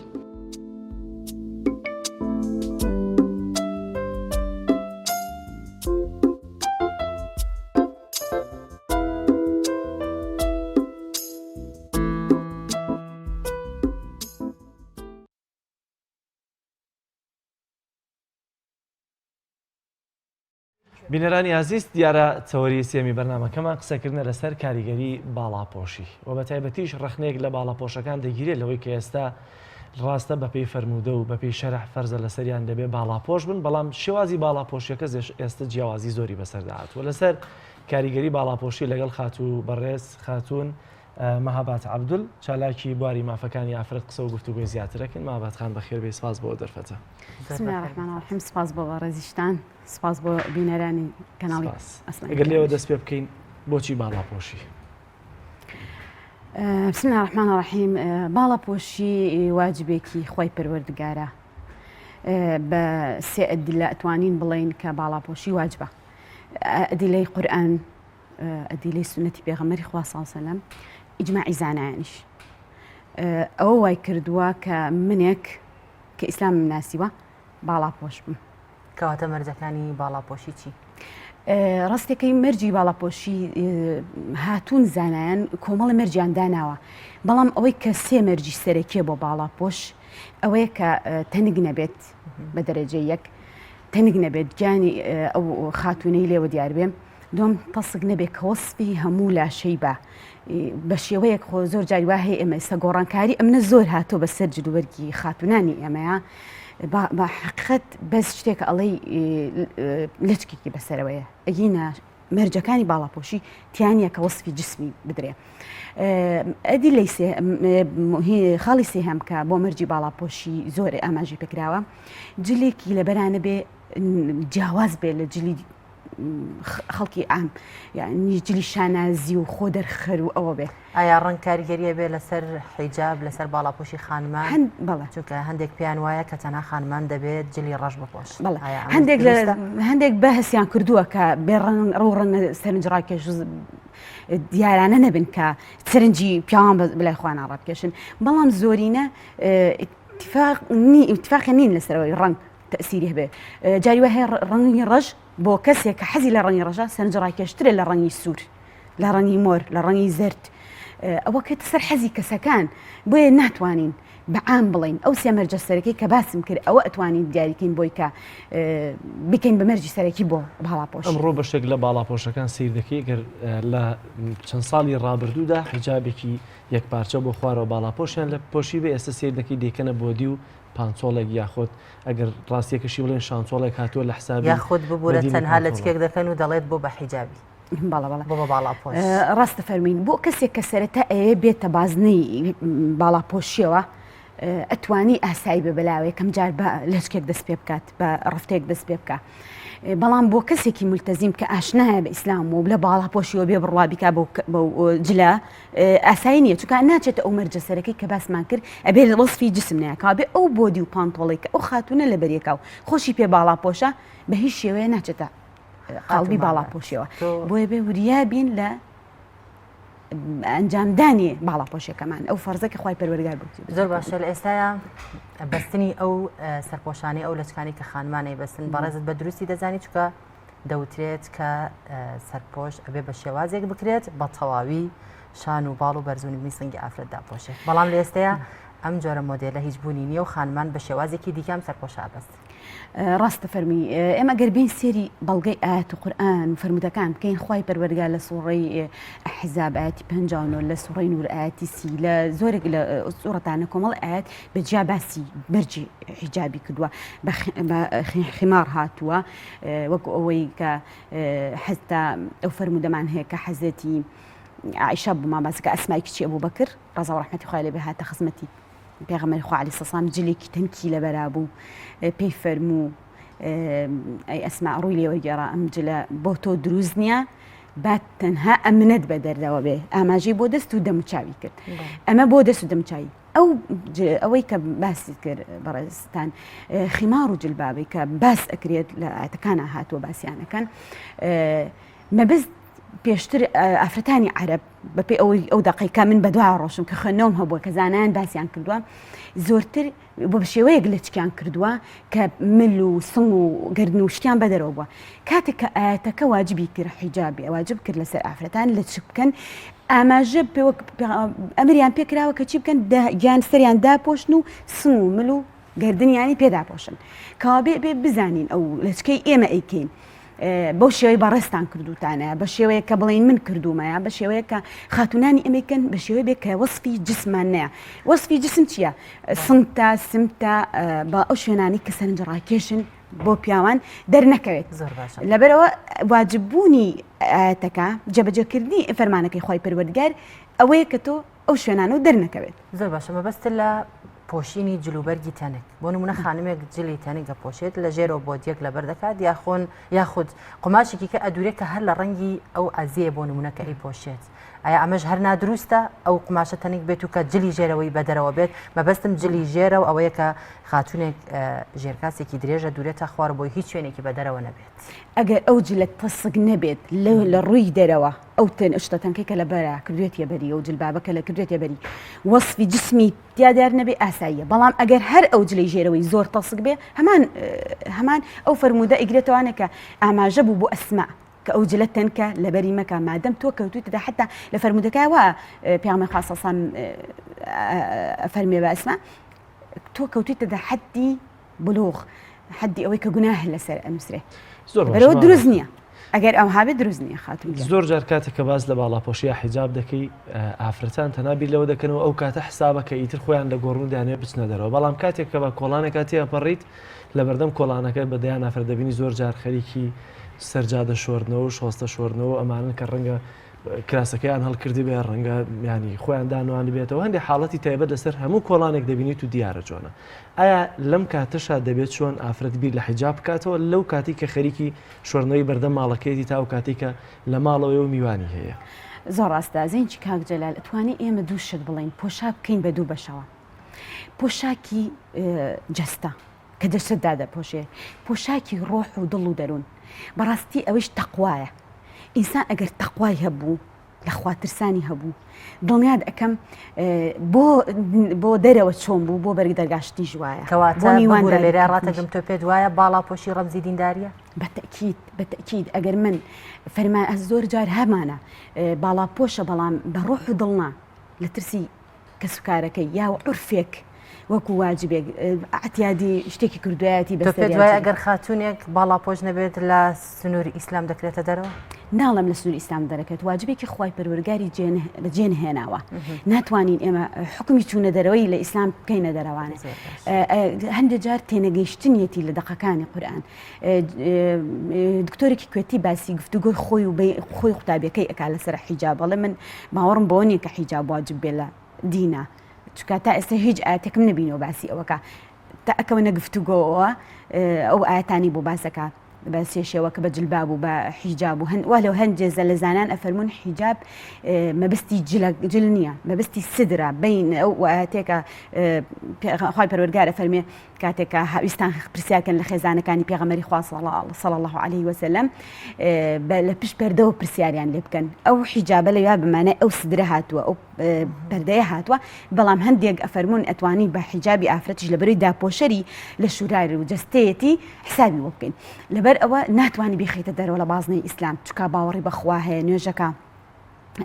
بینەرانی عزیز دیارە تەوەری سێمی بەرنامەکەمان قسەکردنە لەسەر کاریگەری باڵاپۆشی و بە تایبەتیش ڕخنێک لە باڵاپۆشەکان دەگیرێت لەوەی کە ئێستا ڕاستە بەپێی فەرموودە و بەپێی شەرح فەرزە لەسەریان دەبێ باڵاپۆش بن بەڵام شێوازی باڵاپۆشیەکە ئێستا جیاوازی زۆری بەسەرداهات و لەسەر کاریگەری باڵاپۆشی لەگەڵ خاتوو بەڕێز خاتوون مەهابات عەبدول چالاکی بواری مافەکانی ئافرەت قسە و گفتوگۆی زیاترەکەن. مەهابات خان بەخێر بێ سپاس بۆ دەرفەتە. بسم الله الرحمن الرحیم سپاس بۆ ڕێزیشتان سپاس بۆ بینەرانی کەناڵی ئەگەر لێوە دەست پێ بکەین بۆچی باڵاپۆشی؟ بسم الله الرحمن الرحیم باڵاپۆشی واجبێکی خۆی پەروەردگارە بە سێ ئەدلە ئەتوانین بڵێن کە باڵاپۆشی واجبە ئەدیلەی قورئان ئەدیلەی سنەتی پێغەمبەری خوا صلی الله علیه و سەلەم ئیجماعی زانایانیش ئەوە وای کردووە کە منێک کە ئیسلام مناسیوە باڵاپۆش بم. کەواتە مەرجەکانی باڵاپۆشی چی؟ ڕاستەکەی مەرجی باڵاپۆشی هاتوون زانایان کۆمەڵی مەرجیان داناوە بەڵام ئەوەی کە سێ مەرجی سەرەکیە بۆ باڵاپۆش ئەوەیە کە تەنگ نەبێت بە دەرەجەی یەک تەنگ نەبێت گیانی ئەو خاتونەی لێوە دیار بێم دوم تەسک نەبێت کە وەسفی هەموو لاشەی بە شێوەیەک خۆ زۆر جاری وا هەیە ئێمە ئێستا گۆڕانکاری ئەمنە زۆر هاتۆ بەسەر جلوبەرگی خاتونانی ئێمەیە بە حقیقەت بەس شتێکە ئەڵەی لچکێکی بەسەرەوەیە ئەگینە مەرجەکانی باڵاپۆشی تیانە کە وەسفی جسمی بدرێ. ئەدی لی خاڵی سێهەم کە بۆ مەرجی باڵاپۆشی زۆر ئاماژی پێکراوە جلێکی لەبەرانە بێ جیاواز بێ لە جلی خەڵکی ئام یعنی جلی شانازی و خۆ دەرخەر و ئەوە بێ. ئایا ڕەنگ کاریگەریە بێ لەسەر حیجاب لەسەر باڵاپۆشی خانمان؟ بەڵێ چونکە هەندێک پیان وایە کە تەنها خانمان دەبێت جلی ڕەش بپۆش. بەڵێ هەندێک بەهەسیان کردووە کە بێ ڕەو ڕەنگە سەرنجڕاکێش دیارانە نەبن کە سەرنجی پیاوان بلای خوانە ڕابکێشن بەڵام زۆرینە اتفاقی نین لەسەرەوەی ڕەنگ تەسیری هەبێ. جاری وە هەیە ڕەنگی ڕەش بۆ کەسێک کە حەزی لە ڕەنگی ڕەژە سەرنجڕاکێشترێ لە ڕەنگی سوور لە ڕەنگی مۆر لە ڕەنگی زرد ئەوە کە سەر حەزی کەسەکان بۆیە ناتوانین بەعام بڵین ئەو سێ مەرجە سەرەکەی کە باسم کرد ئەوە ئەتوانین دیاریکەین بۆی کە بکەین بە مەرجی سەرەکی بۆ باڵاپۆش. ئەمڕۆ بەشێک لە باڵاپۆشەکان سیر دەکەی گەر لە چەند ساڵی ڕابردوودا حیجابێکی یەکپارچە بۆ خوارەوە باڵاپۆشیان لە پۆشی بێ ئێستا سیر دەکەی دێکەنە بۆدی و پانچۆڵێک یاخۆت ئەگەر ڕاستیەکەشی بڵێن شانچۆڵێک هاتووە لە حسابی یاخود ببوورە تەنها لە چکێک دەکەن و دەڵێت بۆ بە حیجابی بۆ باڵاپۆش ڕاستە فەرمین بۆ کەسێک کە سەرەتا ئەوێ بێتە بازنەی باڵاپۆشیەوە ئەتوانی ئاسایی بە بەلاوەیە کەم جار لە چکێک دەست پێ بکات بە ڕفتەیەک دەست پێ بکە بەڵام بۆ کەسێکی ملتەزیم کە ئاشنایە بە ئیسلام و لە باڵاپۆشیەوە بێ بڕوابیکا بە جلا ئاسایی نییە چونکە ناچێتە ئەو مەرجە سەرەکەی کە باسمان کرد ئەبێ لە وەسفی جسم نایکا بێ ئەو بۆدی و پانتۆڵێک ئەو خاتونە لە بەریەکە و خۆشی پێ باڵاپۆشە بە هیچ شێوەیە ناچێتە قاڵبی باڵاپۆشیەوە بۆیە بێ وریا بین لە ئەنجامدانی باڵاپۆشیەکەمان ئەو فەرزەکە خی پەروەردگار بوو زۆر باشە لە ئێستاە بەستنی ئەو سەرپۆشانی ئەو لەچکانی کە خانمانەی بەستن بەڕێزت بە دروستی دەزانی چکە دەوترێت کە سەرپۆش ئەبێ بە شێوازێک بکرێت بە تەواوی شان و باڵ و بەرزونی سنگی ئافرەت داپۆشێت بەڵام لە ئێستاە ئەم جۆرە مۆدێلە هیچ بوونی نییە و خانمان بە شێوازێکی دیکەم سەرپۆشە بەست ڕاستە فەرمی ئێمە گەربین سێری بەڵگەی ئاەت و قورئان و فەرمودەکان بکەین خی پەروەردگار لە سوڕەی ئەحزاب ئاەتی 59 لە سوڕەی نور ئاەتی سی لە زۆرێک لە سوورەتانە کۆمەڵ ئاەت بەجیا باسی بەرجی حیجابی کردووە بە خیمار هاتووە وەکو ئەوەی کە حەزتا ئەو فەرمودەمان هەیە کە حەزەتی عائشە بووما باسکە ئەسمای کچی ئەبوو بەکر ڕەزا و ڕەحمەتی خوای لێ بێ هاتە خزمەتی پێغەمبەری خوا عەلەیهی سەلام جلێکی تەنکی لەبەرا بوو پێی فەرموو ئەی ئەسما ڕووی لێوەرگێڕا ئەم جلە بۆ تۆ دروست نییە با تەنها ئەمنەت بە دەردەوە بێ ئاماژەی بۆ دەست و دەموچاوی کرد ئەمە بۆ دەست و دەمچاوی ئەوەی کە باسی کرد بەڕێستان خیمار و جلبابی کە باس ئەکرێت لە ئاەتەکانە هاتووە باسییانەکەن مەبەست پێشتر ئافرەتانی عەرەب بەپێ ئەو دەقیقا من بە دوای ڕۆشم کە خوێندنەوەم هەبووە کە زانایان باسییان کردووە زۆرتر بۆ شێوەیەک لە چکیان کردووە کە مل و سنگ و گردن و شتیان بەدەرەوە بووە کاتێک کە ئاەتەکە واجبی کرد حیجابی واجب کرد لەسەر ئافرەتان لە چ بکەن ئاماژە ئەمریان پێکراوە کە چی بکەن گیان سەریان داپۆشن و سنگ و مل و گردنیانی پێداپۆشن کەوا بێ بزانین ئەو لە چکەی ئێمە ئەیکەین بۆ شێوەی بەڕێستان کردوتانە بە شێوەیە کە بڵین من کردومەیە بە شێوەیە کە خاتونانی ئەمریکن بە شێوەیە بێ کە وەسفی جسمان نییە وەسفی جسم چییە؟ سنگتە سمتە بە ئەو شوێنانی کە سەرنجڕاکێشن بۆ پیاوان دەرنەکەوێت لەبەرەوە واجببوونی ئاەتەکە جەبەجێکردنی فەرمانەکەی خی پەروەردگار ئەوەیە کە تۆ ئەو شوێنانە و دەرنەکەوێت زۆر باشە مەبەستە لە پۆشینی جلوبەرگی تەنێک بۆ نمونە خانمێک جلی تەنێکە پۆشێت لە ژێرەوە بۆ دیەک لەبەر دەکات یاخود قماشێکی کە ئەدورێت کە هەر لە ڕەنگی ئەو ئەزیە بۆ نمونونەکە ئەی پۆشێت ئایا ئەمەش هەر نادروستە ئەو قماشە تەنێک بێت و کە جلی ژێرەوەی بەدەرەوە بێت مەبەستم جلی ژێرە و ئەوەیە کە خاتونێک ژێرکاسێکی درێژە دوورێتە خوار بۆی هیچ شوێنێکی بەدەرەوە نەبێت ئەگەر ئەو جلت تەسک نەبێت لە ڕووی دەرەوە ئەو تەن شتە تەنکەی کە لە بەرە کردوێتە بەری ئەو جلبابەکە لە کردوێتە بەری وەسفی جسمی دیادار نەبێ ئاساییە بەڵام ئەگەر هەر ئەو جلی ژێرەوەی زۆر تەسک بێ هەمان ئەو فەرمودە ئیگرێتەوانە کە ئاماژە بوو بۆ ئەسما کە ئەو جلە تەنکە لەبەری مەکە مادەم تۆ کەوتوتەدا حتا لە فەرمودەکەوە پێغەمبەر خوا سەڵسەڵام فەرمێ بە ئەسما تۆ کەوتوتەدا حەدی بلوغ حەدی ئەوەی کە گوناه لەسەر ئەنووسرێ بەرەوە دروست نییە ئەگەر ئەو هابێت دروست نییە خاتون زۆر جار کاتێک کە باز لە باڵاپۆشیە حیجاب دەکەی ئافرەتان تەنابیر لەوە دەکەنەوە ئەو کاتە حسابەکە ئیتر خۆیان لە گۆڕون دەیانێ بچنە دەرەوە بەڵام کاتێک کە بە کۆڵانێکا تێپەڕیت لە بەردەم کۆڵانەکە بەدەیان ئافرەت دەبینی زۆر جار خەریکی سەرجادە شۆردنەوە و شۆستە شۆردنەوە ئەمانن کە ڕەنگە کراسەکەیان هەڵکردی بێ ڕەنگە ینی خۆیان دانوانی بێتەوە هەندێک حاڵەتی تایبەت لەسەر هەموو کۆڵانێک دەبینیت و دیارە جوانە ئایا لەم کاتەشا دەبێت چۆن ئافرەت بیر لە حیجاب بکاتەوە لەو کاتی کە خەریکی شۆردنەوەی بەردەم ماڵەکەیەتی تا و کاتی کە لە ماڵەوەی و میوانی هەیە زۆر ڕاستە زینی کاک جەلال ئەتوانی ئێمە دوو شت بڵین پۆشاک بکەین بە دوو بەشەوە پۆشاکی جەستە کە دەشتدا دەپۆشێ پۆشاکی ڕۆح و دڵ و دەروون بەڕاستی ئەوەش تەقوایە ئینسان ئەگەر تەقوای هەبوو لە خواترسانی هەبوو دڵنیاد ئەەکەم بۆ دەرەوە چۆن بوو بۆ بەرگ دەرگاشتی ژوایە کەواتە لێرە ڕاتەگەم تۆ پێت وایە باڵاپۆشی ڕەمزی دینداریە بەتەکید ئەگەر من فەرمان زۆر جار هەمانە باڵاپۆشە بەڵام بە ڕۆح و دڵنا لە ترسی کەسوکارەکەی یا عورفێک وەکو واجبێک ئەتیادی شتێکی کردوایەتی بەسەر دوای ئەگەر خاتونێک باڵاپۆش نەبێت لە سنووری ئیسلام دەکرێتە دەرەوە ناڵم لە سنووری ئیسلام دەرەکەت واجبێکی خوای پەروەردگاری بەجێنهێناوە ناتوانین ئێمە حکمی چوونە دەرەوەی لە ئیسلام بکەینە دەرەوانە هەندێک جار تێنەگەیشتنیەتی لە دەقەکانی قورئان دکتۆرێکی کوێتی باسی گفتوگۆی خۆی و خۆی قوتابیەکەی ئەکا لەسەر حیجاب بەڵێ من باوەڕم بۆ نییە کە حیجاب واجب بێ لە دینە چکە تا ئێستا هیچ ئاەتێکم نبینەوە باسی ئەوەکە تا ئەکەونە گفتوگۆەوە ئەو ئاەتانی بۆ باسەکە بە سێشەوە کە بە جلباب و بە حیجاب و وەلو هەندێزە لە زانان ئەفەرمونون حیجاب مەبستی جل نییە مەبستی سدرە بین ئەو ئاەتێکە خی پەروەردگارە فەرمێ کاتێکە هاویستان پرسیاکەن لە خێزانەکانی پێغەمەری خوا صلی الله عليه وسلم لە پشت پەردەوە پرسیاریان لێ بکەن ئەو حیجابە لە یا بمانە ئەو سدرە هاتووە ئەو پەردەیە هاتووە بەڵام هەندێک ئەفەرمونون ئەتوانی بە حیجابی ئافرەتیش لە بەروی داپۆشەری لە شورای و جەستەیەتی حسابی وە بکەین لەبەر ئەوە ناتوانانی بخیتە دەرەوە لە بازنەی ئیسلام چکا باوەڕی بەخوا هەیە نوێژەکە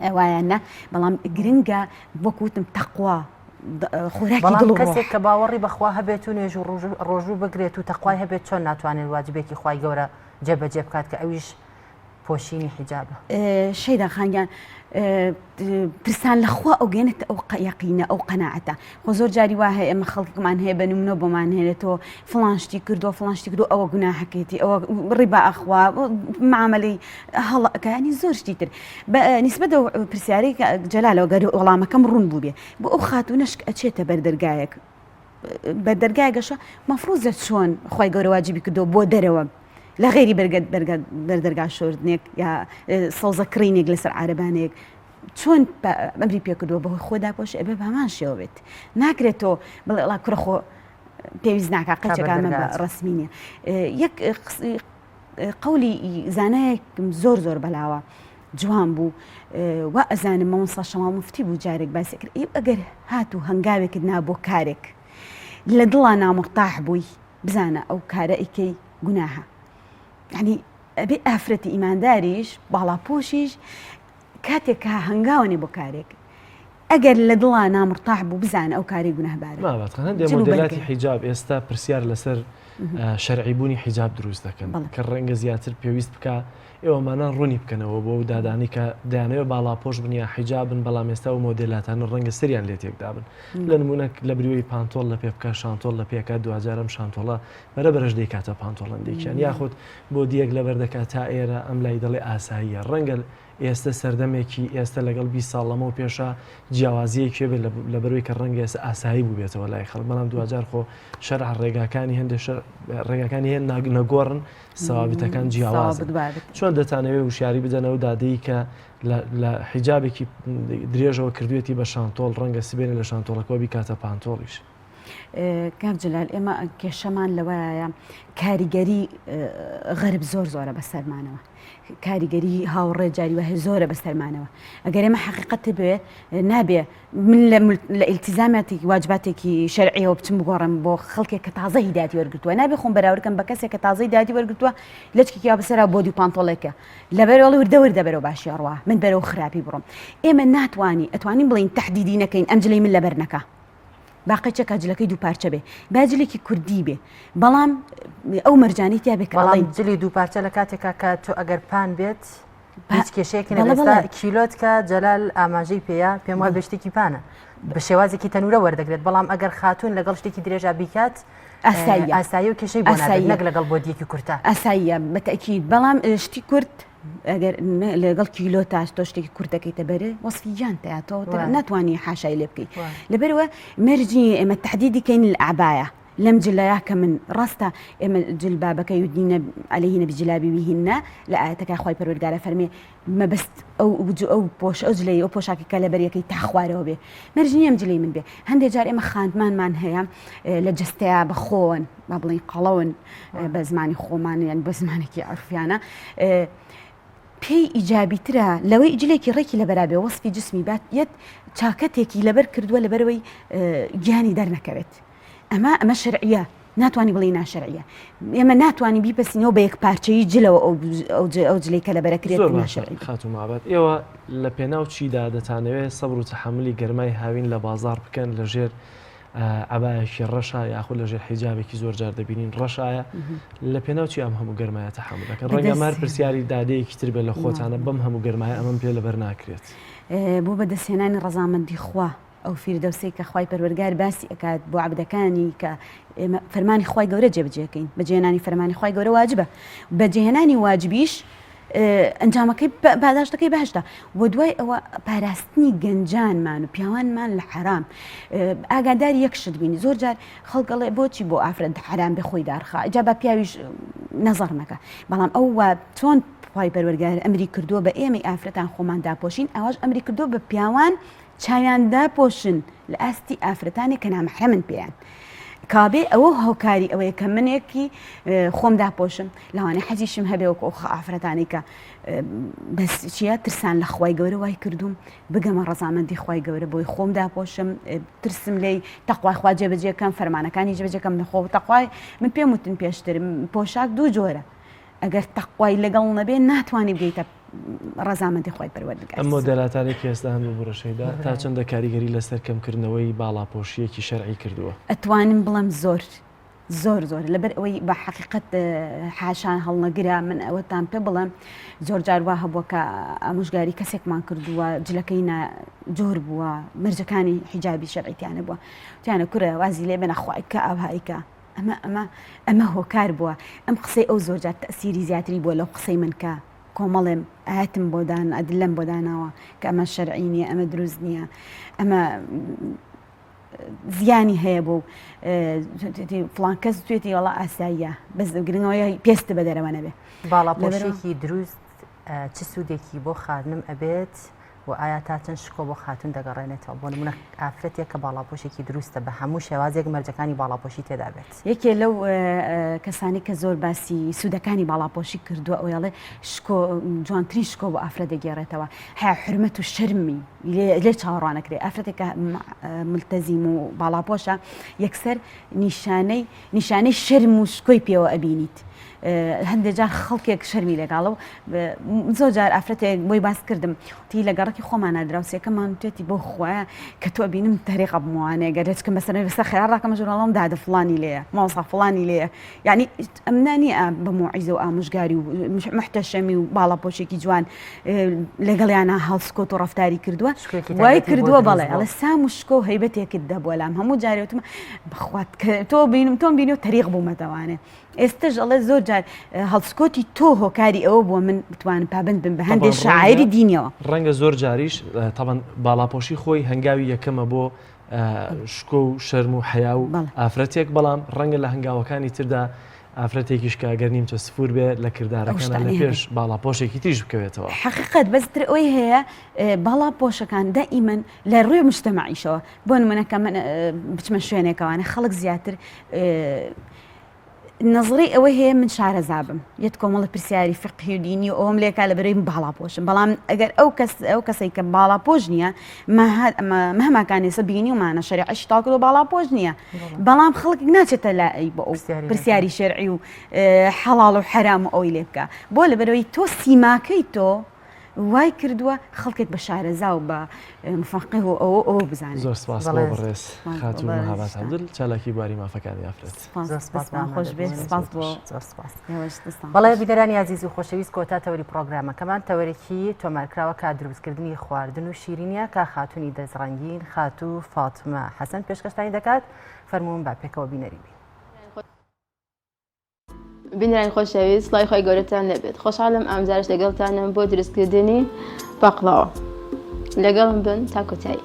ئەوایانە بەڵام گرنگە وەکوتم تەقوا بەڵام کەسێک کە باوەڕی بەخوا هەبێت و نوێژ و ڕۆژوو بگرێت و تەقوای هەبێت چۆن ناتوانێت واجبێکی خوای گەورە جێبەجێ بکات کە ئەویش پۆشینی حیجابە شەیدا خانگیان پرسان لەخوا ئەو گەێنێت ئەو یەقینە ئەو قەناعەتە خۆ زۆر جاری وا هەیە ئێمە خەڵکمان هەیە بە نمونە بۆمان هێنێتەوە فڵانشتی کردو فڵانشتی کردو ئەوە گوناحەکەیەتی ئەوە ڕیبا ئەخوا معاملەی هەڵەکانی زۆر شتی تر نیسبەتە پرسیاری جەلالەوە گەر وەڵامەکەم ڕوون بوو بێ بۆ ئەو خاتونەش ئەچێتە بەردەرگایەک بە دەرگای گەشە مەفروزە چۆن خی گەورە واجبی کردو بۆ دەرەوە لە غێری بەردەرگا شۆردنێک یا سەوزەکڕینێک لەسەر عارەبانێک چۆن ئەمری پێکردووە بەهۆی خۆدا پۆش ئەبێ بامان شێوە بێت ناکرێتەوە بڵێ ئەڵا کوڕەخۆ پێویست ناکە قەچەکانمە بە ڕسمی نییە یەک قولی زانایەکم زۆر زۆر بەلاوە جوان بوو وا ئەزانم مەمەستا شەما مفتی بوو جارێک باسی کرد ئەگەر هاتوو هەنگاوێکت نا بۆ کارێک لە دڵا نامڕتاح بووی بزانە ئەو کارە ئیکەی گوناهە ینی ئەبێ ئافرەتی ئیمانداریش باڵاپۆشیش کاتێک کە هەنگاوێنێ بۆ کارێک ئەگەر لە دڵا نامڕتاح بوو بزانە ئەو کاری گوناهبارە هەندێک مۆدێلاتی حیجاب ئێستا پرسیار لەسەر شەرعیبوونی حیجاب دروست دەکەن کە ڕەنگە زیاتر پێویست بکە ئێوەمانە ڕوونی بکەنەوە بۆ دادانی کە دایانەوە باڵاپۆش بنیە حیجابن بەڵام ئێستا و مۆدێلاتانە ڕەنگە سریان لێ تێکدابن لە نمونە لە بریوەی پانتۆڵ لە پێ بکە شانتۆڵ لە پێکات دوجارم شانتۆڵە بەرە بەرەش دەیکاتە پانتۆڵندێکیان یاخود بۆ دیەک لەبەر دەکات تا ئێرە ئەم لای دەڵێ ئاساییە ڕەنگە ئێستا سەردەمێکی ئێستا لەگەڵ 20 ساڵ لەمە و پێشە جیاوازیە کوێبێت لە بەروی کە ڕەنگە ئێستا ئاسایی بوو بێتەوە لای خەڵک بەڵام دوجار خۆ شەرع ڕێگاکانی هەندێک ڕێگاکانی هەیە نەگۆڕن سەوابیتەکان جیاواز چۆن دەتانەوێت وشیاری بدەنەوە دادەی کە لە حیجابێکی درێژەوە کردوێتی بە شانتۆڵ ڕەنگە سبێنە لە شانتۆڵەکەەوە بیکاتە پانتۆڵیش کاک جلال ئێمە کێشەمان لەوەیە کاریگەری غەرب زۆر زۆرە بەسەرمانەوە کاریگەری هاوڕێ جاری وهەیە زۆرە بەسەرمانەوە ئەگەر ئێمە حقیقەت بێ نابێ من لە ئیلتیزاماتێکی واجباتێکی شەرعیەوە بچم بگۆڕم بۆ خەڵکێک کە تازە هیداتی وەرگرتووە نابێ خۆم بەراوردکەم بە کەسێک کە تازە هیداتی وەرگرتووە لەچکێکی بەسەرا بۆ دوو پانتۆڵێکە لەبەرەوەڵی وردەوردە بەرەو باشی ڕوا من بەرەو خراپی بڕۆم ئێمە ناتوانانی ئەتوانین بڵین تەحدیدی نەکەین ئەم جلەی من لەبەر نەکە باقیچە کاجلەکەی دوو پارچە بێ باجلێکی کوردی بێ بەڵام ئەو مەرجانی تیا بێ بەڵام جلی دوو پارچە لە کاتێکا کە تۆ ئەگەر پان بێت هیچ کێشەیەکی نەبێت کیلۆت کە جەلال ئاماژەی پێەیە پێم وایە بەشتێکی پانە بە شێوازێکی تەنورە وەردەگرێت بەڵام ئەگەر خاتون لەگەڵ شتێکی درێژا بیکات ئاسایی و کێشەی بۆ نابێت نەک لەگەڵ بۆدیەکی کورتە ئاساییە بەتەکید بەڵام شتی کورت ئەگەر لەگەڵ کیلۆ تاش تۆ شتێکی کوردەکەیتە بەرێ وەسفی جان تەیاتەوە ناتوانانی حاشای لێ بکەیت لەبەرەوە مەرجی ئێمە تەحدیدی کەین لە ئەعبایە لەم جلەیە کە من ڕاستە ئێمە جلبابەکە یودینە عەلەیهینە بجلابیبیهینە لە ئاەتەکە خوای پەروەردگارە فەرمێ مەبەست ئەو پۆش ئەو جلەی ئەو پۆشاکی کە لە بەریەکەی تا خوارەوە بێ مەرجنی ئەم جلەی من بێ هەندێک جار ئێمە خاندمانمان هەیە لە جستەیە بەخۆن با بڵین قەڵەون بە زمانی خۆمان یان بە زمانێکی عرفیانە پێی ئیجابیترە لەوەی ئیجلێکی ڕێکی لە بەرابێ وەسفی جسمی بات یەت چاکەتێکی لەبەر کردووە لەبەرەوەی گیانی دەرنەکەوێت ئەمە شەرعیە ناتوانانی بڵێ ناشەرعیە ئێمە ناتوانانی بیپەسینەوە بە یەک پارچەی جلەوە ئەو جلەی کە لەبەرەکرێت ناشەرعی خاتومابەت ئێوە لە پێناو چیدا دەتانەوێت سەبر و تەحملی گەرمای هاوین لە بازار بکەن لەژێر عبایەکی ڕەشە یاخود لەژێر حیجابێکی زۆر جار دەبینین ڕەشایە لە پێناوچی ئەم هەموو گەرمایە تەحمل دەکەن ڕەنگە مار پرسیاری دادەیەکی تر بێت لە خۆتانە بەم هەموو گەرمایە ئەمەم پێ لەبەر ناکرێت بۆ بەدەستهێنانی ڕەزامەندی خوا ئەو فیردەوسەی کە خوای پەروەردگار باسی ئەکات بۆ عەبدەکانی کە فەرمانی خوای گەورە جێبەجێکەین بەجێهێنانی فەرمانی خوای گەورە واجبە بەجێهێنانی واجبیش ئەنجامەکەی پاداشتەکەی باشدا بۆ دوای ئەوە پاراستنی گەنجانمان و پیاوانمان لە حرام ئاگاداری یەکشت بینی زۆر جار خەڵگەڵێ بۆچی بۆ ئافرەت حرام بێ خۆی دارخە ئەجا بە پیاویش نەزەڕ نەکە بەڵام ئەو چۆن خوای پەروەردگار ئەمری کردووە بە ئێمەی ئافرەتان خۆمان داپۆشین ئەوەش ئەمری کردووە بە پیاوان چاویان داپۆشن لە ئاستی ئافرەتانی کە نامەحرەمن پێیان کابێ ئەوە هۆکاری ئەوەیە کە منێکی خۆم داپۆشم لەوانەیە حەزیشم هەبێ وەکو ئافرەتانی کە بەس چیە ترسان لە خوای گەورە وای کردوم بگەمە ڕەزامەندی خوای گەورە بۆی خۆم داپۆشم ترسم لێی تەقوای خوا جێبەجێکەم فەرمانەکانی جێبەجێکەم لە خۆ تەقوای من پێم وتن پێشتر پۆشاک دوو جۆرە ئەگەر تەقوای لەگەڵ نەبێ ناتوانانی بگەیتە ڕەزامەندی خوای پەروەردگار ئەم مۆدەلاتانێکی ئێستا هەموو بڕەشەیدا تا چەندە کاریگەری لەسەر کەمکردنەوەی باڵاپۆشیەکی شەرعی کردووە ئەتوانم بڵم زۆر لەبەر ئەوەی بە حقیقت حاشان هەڵنەگرە من ئەوەتان پێ بڵم زۆر جاروا هەبووە کە ئامۆژگاری کەسێکمان کردووە جلەکەی جۆر بووە مرجەکانی حیجابی شەرعیتیانە بووە توانە کورە وازی لێ بنە خوایکە ئاوهایکە ئەمە هۆکار بووە ئەم قسەی ئەو زۆر جار تەسیری زیاتری بووە لەو قسەی من کە کۆمەڵێم ئاەتم بۆدان ئەدلەم بۆدانەوە کە ئەمە شەرعی نییە ئەمە دروست نییە ئەمە زیانی هەیە بۆ فڵان کەس توێتی وڵا ئاساییە بەس گرنگەوەی پێستە بە دەرەوە نەبێ باڵاپۆشێکی دروست چ سوودێکی بۆ خانم ئەبێت و ئایا تا چەند شکۆ بۆ خاتون دەگەڕێنێتەوە بۆ نمونە ئافرەتێک کە باڵاپۆشێکی دروستە بە هەموو شێوازێک مەرجەکانی باڵاپۆشی تێدا بێت یەکێ لەو کەسانی کە زۆر باسی سوودەکانی باڵاپۆشی کردووە ئەوڵێ جوانترین شکۆ بۆ ئافرەت دەگێڕێتەوە هەیە حرمەت و شەرمی لێ چاوەڕوانەکرێت ئافرەتێک کە ملتەزیم و باڵاپۆشە یەکسەر نیشانەی شەرم و شکۆی پێوە ئەبینیت هەندێک جار خەڵکێک شەرمی لەگاڵە و زۆر جار ئافرەتێک بۆی باس کردم تی لە گەڕکی خۆمانە دراوسەکەمان توێتی بۆ خۆیە کە تۆ بینم تەریقە بموانێ گەرچکەم بەسەر بەسە خێرا ڕاکەمە ژۆڵەڵام دادە فڵانی لێیە ماوەسا فڵانی لێیە یعنی ئەمنانی بە موعیزە و ئامۆژگاری و محتەشەمی و باڵاپۆشێکی جوان لەگەڵیانە هەڵسکۆت و ڕەفتاری کردووە وای کردووە بەڵێ ئەڵێ سام و شکۆ هەیبەتێکت دەبووە لام هەموو جارێتمە بخوات تۆ بینم تۆم بینی و تەریق بوومەتەوانێ ئێستش ئەڵێ زۆر جار هەڵسکۆتی تۆ هۆکاری ئەوە بووە من بتوانم پابند بم بە هەندێک شاعری دینیەوە ڕەنگە زۆر جاریش تاوان باڵاپۆشی خۆی هەنگاوی یەکەمە بۆ شکۆ و شەرم و حیا و ئافرەتێک بەڵام ڕەنگە لە هەنگاوەکانی تردا ئافرەتێکیش کاگەر نیمچە سفور بێ لە کردارەکان لە پێش باڵاپۆشێکی تیژ بکەوێتەوە حقیقت بەستر ئەوی هەیە باڵاپۆشەکان دائیمەن لە ڕوێ مجتەمەعیشەوە بۆ نمونەکە من بچمە شوێنێکەوانە خەڵک زیاتر نظری ئەوە هەیە من شارەزابم یەت کۆمەڵە پرسیاری فقهی و دینی و ئەوم لێکا لە بەرەوەی باڵاپۆشم بەڵام ئەگەر ئەو کەسەی کە باڵاپۆش نییە مەهماکانی سە بینی ومانە شەریعەتی تاکو و باڵاپۆش نییە بەڵام خەڵک ناچێتە لای بۆ ئەو پرسیاری شەرعی و حەڵاڵ و حرام و ئەوی لێ بکە بۆ لە بەرەوەی تۆ سیماکەی تۆ وای کردووە خەڵکێک بە شارەزا و بە مفەقیه و ئەوە بزانێت زۆر سپاس بۆ بەڕێز خاتون مەهاباد عەبدول چالاکی بواری مافەکانی ئافرەت خۆش بێ سپاس بۆ بەڵێ بیدەرانی عەزیز و خۆشەویست کۆتا تەوەری پرۆگرامەکەمان تەوەرێکی تۆمارکراوە کا دروستکردنی خواردن و شیرینیە کا خاتونی دەزڕەنگین خاتوو فاتمە حەسەن پێشکەشتانی دەکات فەرموون با پێکەوە بینەری بین بینران خۆشەویست سڵای خۆی گەورەتان لەبێت خۆشحاڵم ئەمجارش لەگەڵتانم بۆ دروستکردنی باقلاوە لەگەڵم بن تا کۆتایی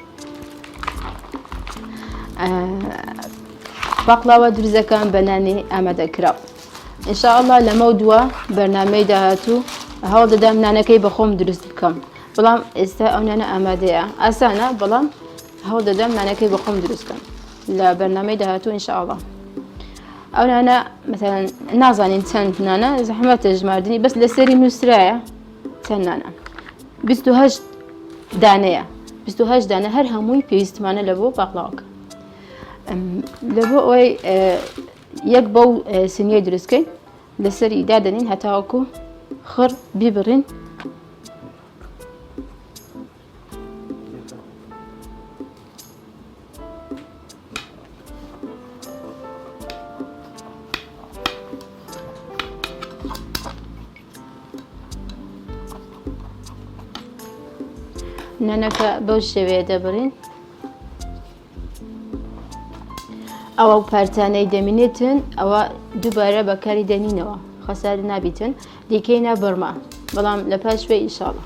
باقلاوە دروستەکان بە نانی ئامادەکراو ئینشاءالله لەمە دووە بەرنامەی داهاتوو هەوڵ دەدەم نانەکەی بە خۆم دروست بکەم بەڵام ئێستا ئەو نانە ئامادەیە ئاسانە بەڵام هەوڵ دەدەم نانەکەی بە خۆم دروستکەم لە بەرنامەی داهاتوو ئینشاءالله ئەو نانە مثلەن نازانین چەند نانە زەحمەتە ژماردنی بەس لەسەری نووسرایە چەند نانە 28 دانەیە 28 دانە هەر هەمووی پێویستمانە لە بۆ باقلاوەکە لە بۆ ئەوەی یەک بەو سنیە دروستکەین لەسەری دادەنین هەتاوەکو خڕ بیبڕین نانەکە بەو شێوەیە دەبڕین ئەوە پارتانەی دەمینێتن ئەوە دووبارە بەکاری دەنینەوە خەسار نابیتن دیکەینە بڕما بەڵام لە پاش وێ ئیشاڵە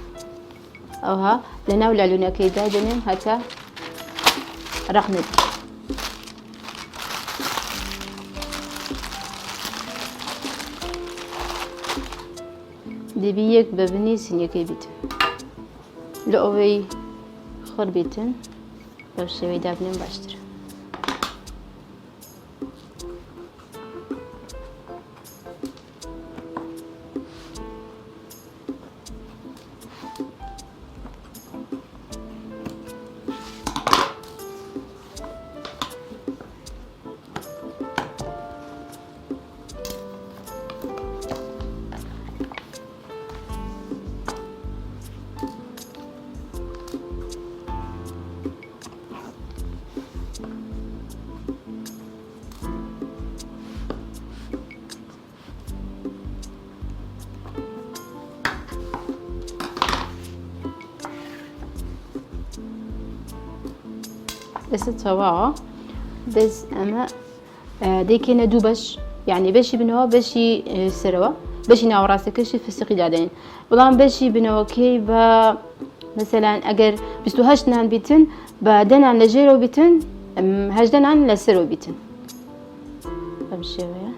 ئەوها لە ناو لالوونەکەی دادەنێن هەتا ڕەق نەبێت دەبی یەک بەبنی سینیەکەی بیتن لە ئەوەی خڕ بیتن بەو شێوەی دابنێن باشترە ئێستا تەواوە بەس ئەمە دەیکەنە دوو بەش یعنی بەشی بنەوە بەشی سەرەوە بەشی ناوەڕاستەکەشی فستقی دادەین بەڵام بەشی بنەوەکەی بە مەسەلەن ئەگەر 28 نان بیتن بە 10 نان لە ژێرەوە بیتن 18 نان لەسەرەوە بیتن بەم شێوەیە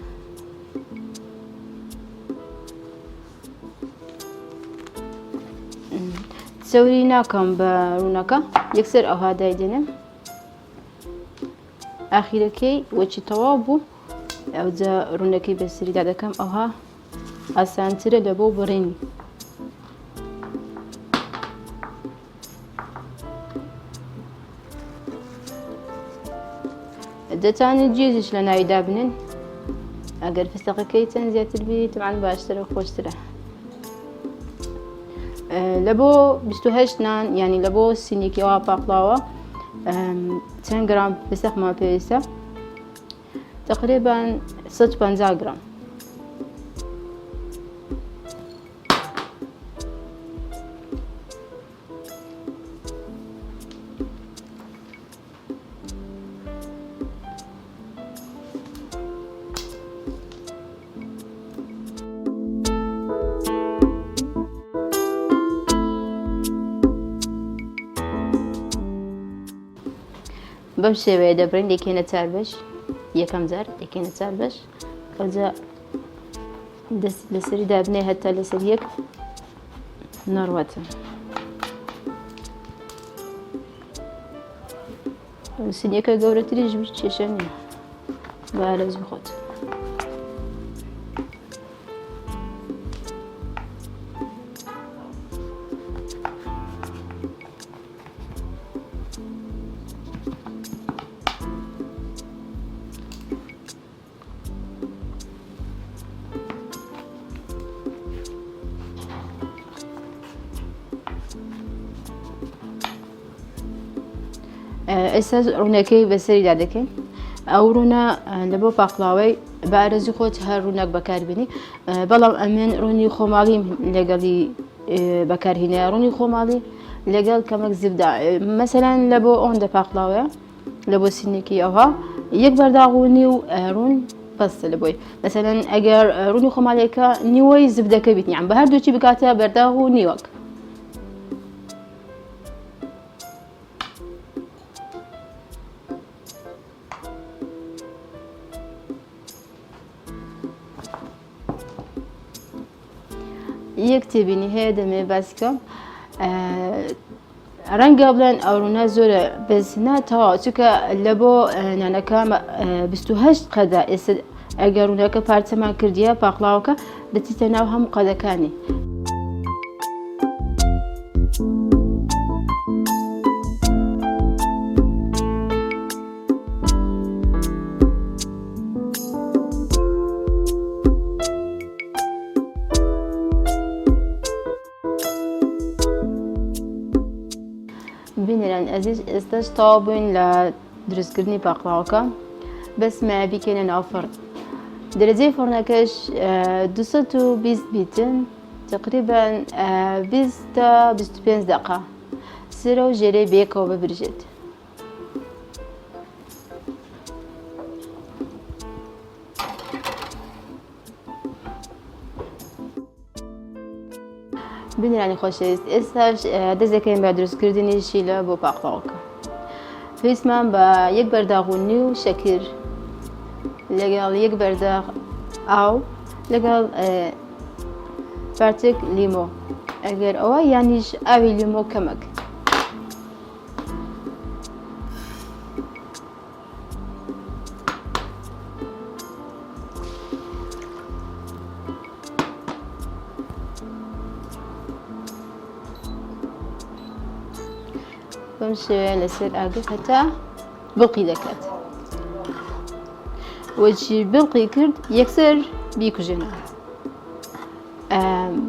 سەوری ناکەم بە ڕوونەکە یەکسەر ئەوها دایدێنم ئاخیرەکەی وەچی تەواو بوو ئەوجا ڕوونەکەی بەسەریدا دەکەم ئەوها ئاسانترە لە بۆ بڕینی دەتوانن جێزیش لە ناویدا بنن ئەگەر فستەقەکەی چەند زیاتر بی تەمان باشترە و خۆشترە لە بۆ 28 نان یعنی لە بۆ سینێکیەوە پاقڵاوە چەند گرام فستەقمان پێویستە تقریبا 150 گرام بەم شێوەیە دەبڕین دەکەینە چار بەش یەکەم جار دەکەینە چار بەش ئەوجا دەست لەسەری دابنێ هەتا لەسەر یەک نەڕواتە سینیەکە گەورەتریش کێشە نییە بە ئارەز بخۆت ئێستا ڕوونەکەی بەسەریدا دەکەین ئەو ڕوونە لە بۆ پاقڵاوەی بە ئارەزی خۆت هەر ڕوونەک بەکاربێنی بەڵام ئەمێن ڕوونی خۆماڵیم لەگەڵی بەکارهێنەیە ڕوونی خۆماڵی لەگەڵ کەمەک زبدا مەسەلەن لە بۆ ئەوەندە پاقڵاوەیە لە بۆ سینێکی ئەوها یەک بەرداغونی و ڕوون بەستە لە بۆی مەسەلەن ئەگەر ڕوونی خۆماڵیەکە نیوەی زبدەکە بیت یان بە هەردووچی بکاتە بەرداغ و نیوەک یەک تێبینی هەیە دەمێ باسکە ڕەنگە بڵێن ئەو ڕوونە زۆرە بەس ناتەواو چونکە لە بۆ نانەکە 28 قەدا ئێستا ئەگەر ڕوونەکە پارچەمان کردیە پاقڵاوەکە دەچیتە ناو هەموو قەدەکانی بینێران ئەزیز ئێستاش تەواو بووین لە دروستکردنی پاقڵاوەکە بەس مایە بیکەنە ناو فڕن دەرەجەی فڕنەکەش 220 بیتن تقریبا 20 تا 25 دقیقە لەسەرە و ژێرەی بەیەکەوە ببرژێت. بینرانی خۆشەویست، ئێستاش دەستەکەین بە دروستکردنی شیلە بۆ پاقڵاوەکە. پێویستمان بە یەک بەرداغونی و شەکر لەگەڵ یەک بەرداغ ئاو لەگەڵ پارچێک لیمۆ، ئەگەر ئەوە یانیش ئاوی لیمۆ کەمەک. بەم شێوەیە لەسەر ئاگر هەتا بڵقی دەکات. وەچی بڵقی کرد یەکسەر بیکوژێنەوە.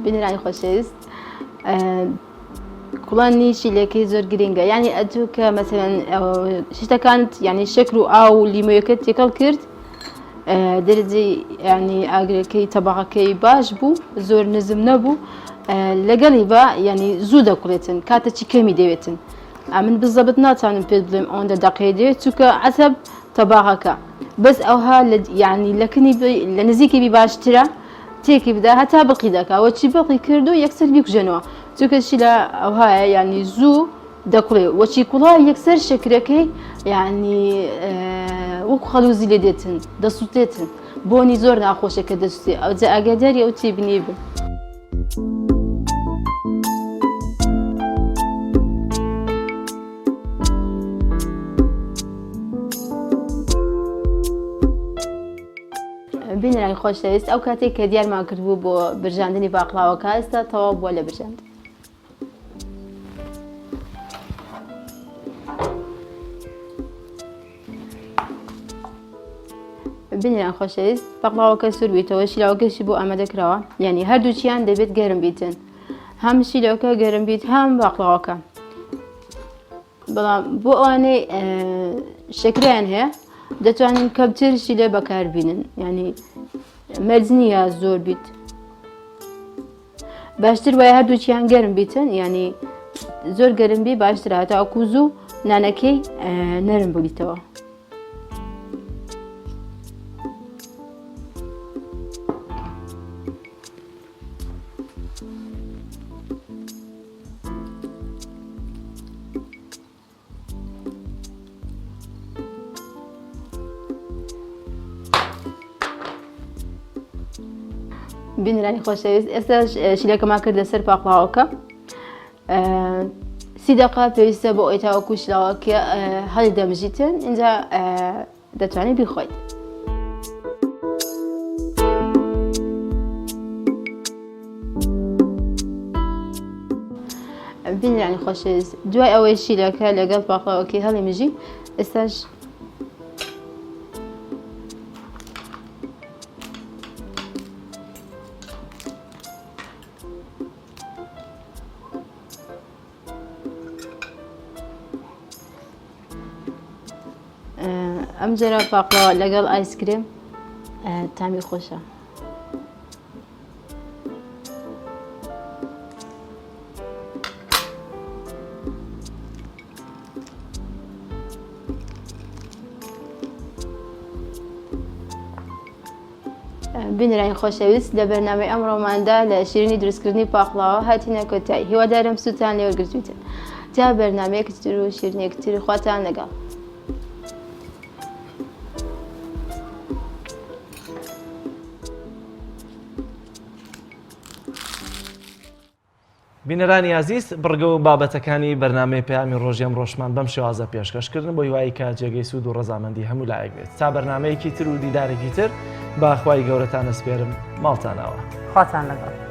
بینەرانی خۆشەویست، کوڵانی شیلەکەی زۆر گرنگە، یعنی ئەتوو کە مەسەلەن شتەکانت یعنی شەکر و ئاو و لیمۆیەکەت تێکەڵ کرد، دەرەجەی ینی ئاگرەکەی تەباقەکەی باش بوو، زۆر نزم نەبوو، لەگەڵی بە ینی زوو دەکوڵێتن، کاتەکی کەمی دەوێتن. من بزەبت ناتوانم پێت بڵێم ئەوەندە دەقەیە دەوێت، چونکە عەسەب تەباقەکە بەس ئەوها ینی لەکنی لە نزیکی بی باشترە تێکی بدا هەتا بڵقی دەکات، وەچی بڵقی کرد و یەکسەر بیکوژێنەوە، چونکە شیلە ئەوهایە ینی زوو دەکوڵێ، وەچی کوڵای یەکسەر شەکرەکەی ینی وەکو خەلوزی لێ دێتن دەسووتێتن، بۆنی زۆر ناخۆشەکە دەسووتێ، ئەوجا ئاگاداری ئەو تێ بنێ بن. بینەرانی خۆشەویست، ئەو کاتێک کە دیارمان کردبوو بۆ برژاندنی باقڵاوەکە، ئێستا تەواو بووە لە برژاند. بینەران خۆشەویست، باقڵاوەکە سوور بیتەوە، شیلاوەکەشی بۆ ئامادەکراوە، یعنی هەردووچیان دەبێت گەرم بیتن، هەم شیلەوەکە گەرم بیت هەم باقڵاوەکە. بەڵام بۆ ئەوانەی شەکریان هەیە دەتوانین کەمتر شیلە بەکاربینن، ینی مەرج نییە زۆر بیت، باشتر وایە هەردووچیان گەرم بیتن، ینی زۆر گەرم بی باشترە هەتا ئەوکو زوو نانەکەی نەرم ببیتەوە. بینەرانی خۆشەویست، ئێستا شیلەکەمان کرد لەسەر پاقڵاوەکە، 30 دقە پێویستە بۆ ئەوەی تاوەکو شیلاوەکە هەڵی دەمژیتن، اینجا دەتوانێت بیخۆیت. بینەرانی خۆشەویست، دوای ئەوەی شیلەکە لەگەڵ پاقڵاوەکەی هەڵی مژی، ئێستاش ئەم جۆرە پاقڵاوە لەگەڵ ئایسکرێم تامی خۆشە. بینەرانی خۆشەویست، لە بەرنامەی ئەمڕۆماندا لە شیرینی دروستکردنی پاقڵاوە هاتینە کۆتایی. هیوادارم سووتان لێوەرگرتویتن. تا بەرنامەیەکتر و شیرینێکتر خواتان لەگەڵ. بینەرانی عزیز، بڕگە و بابەتەکانی بەرنامەی پەیامی ڕۆژی ئەم ڕۆژمان بەم شێوازە پێشکەشکردن بۆ هیوایی کە جێگەی سوود و ڕەزامەندی هەموو لایەک بێت. تا بەرنامەیەکی تر و دیدارێکی تر با خوای گەورەتان ئەسپێرم، ماڵتانەوە. خواتان لەگەڵ.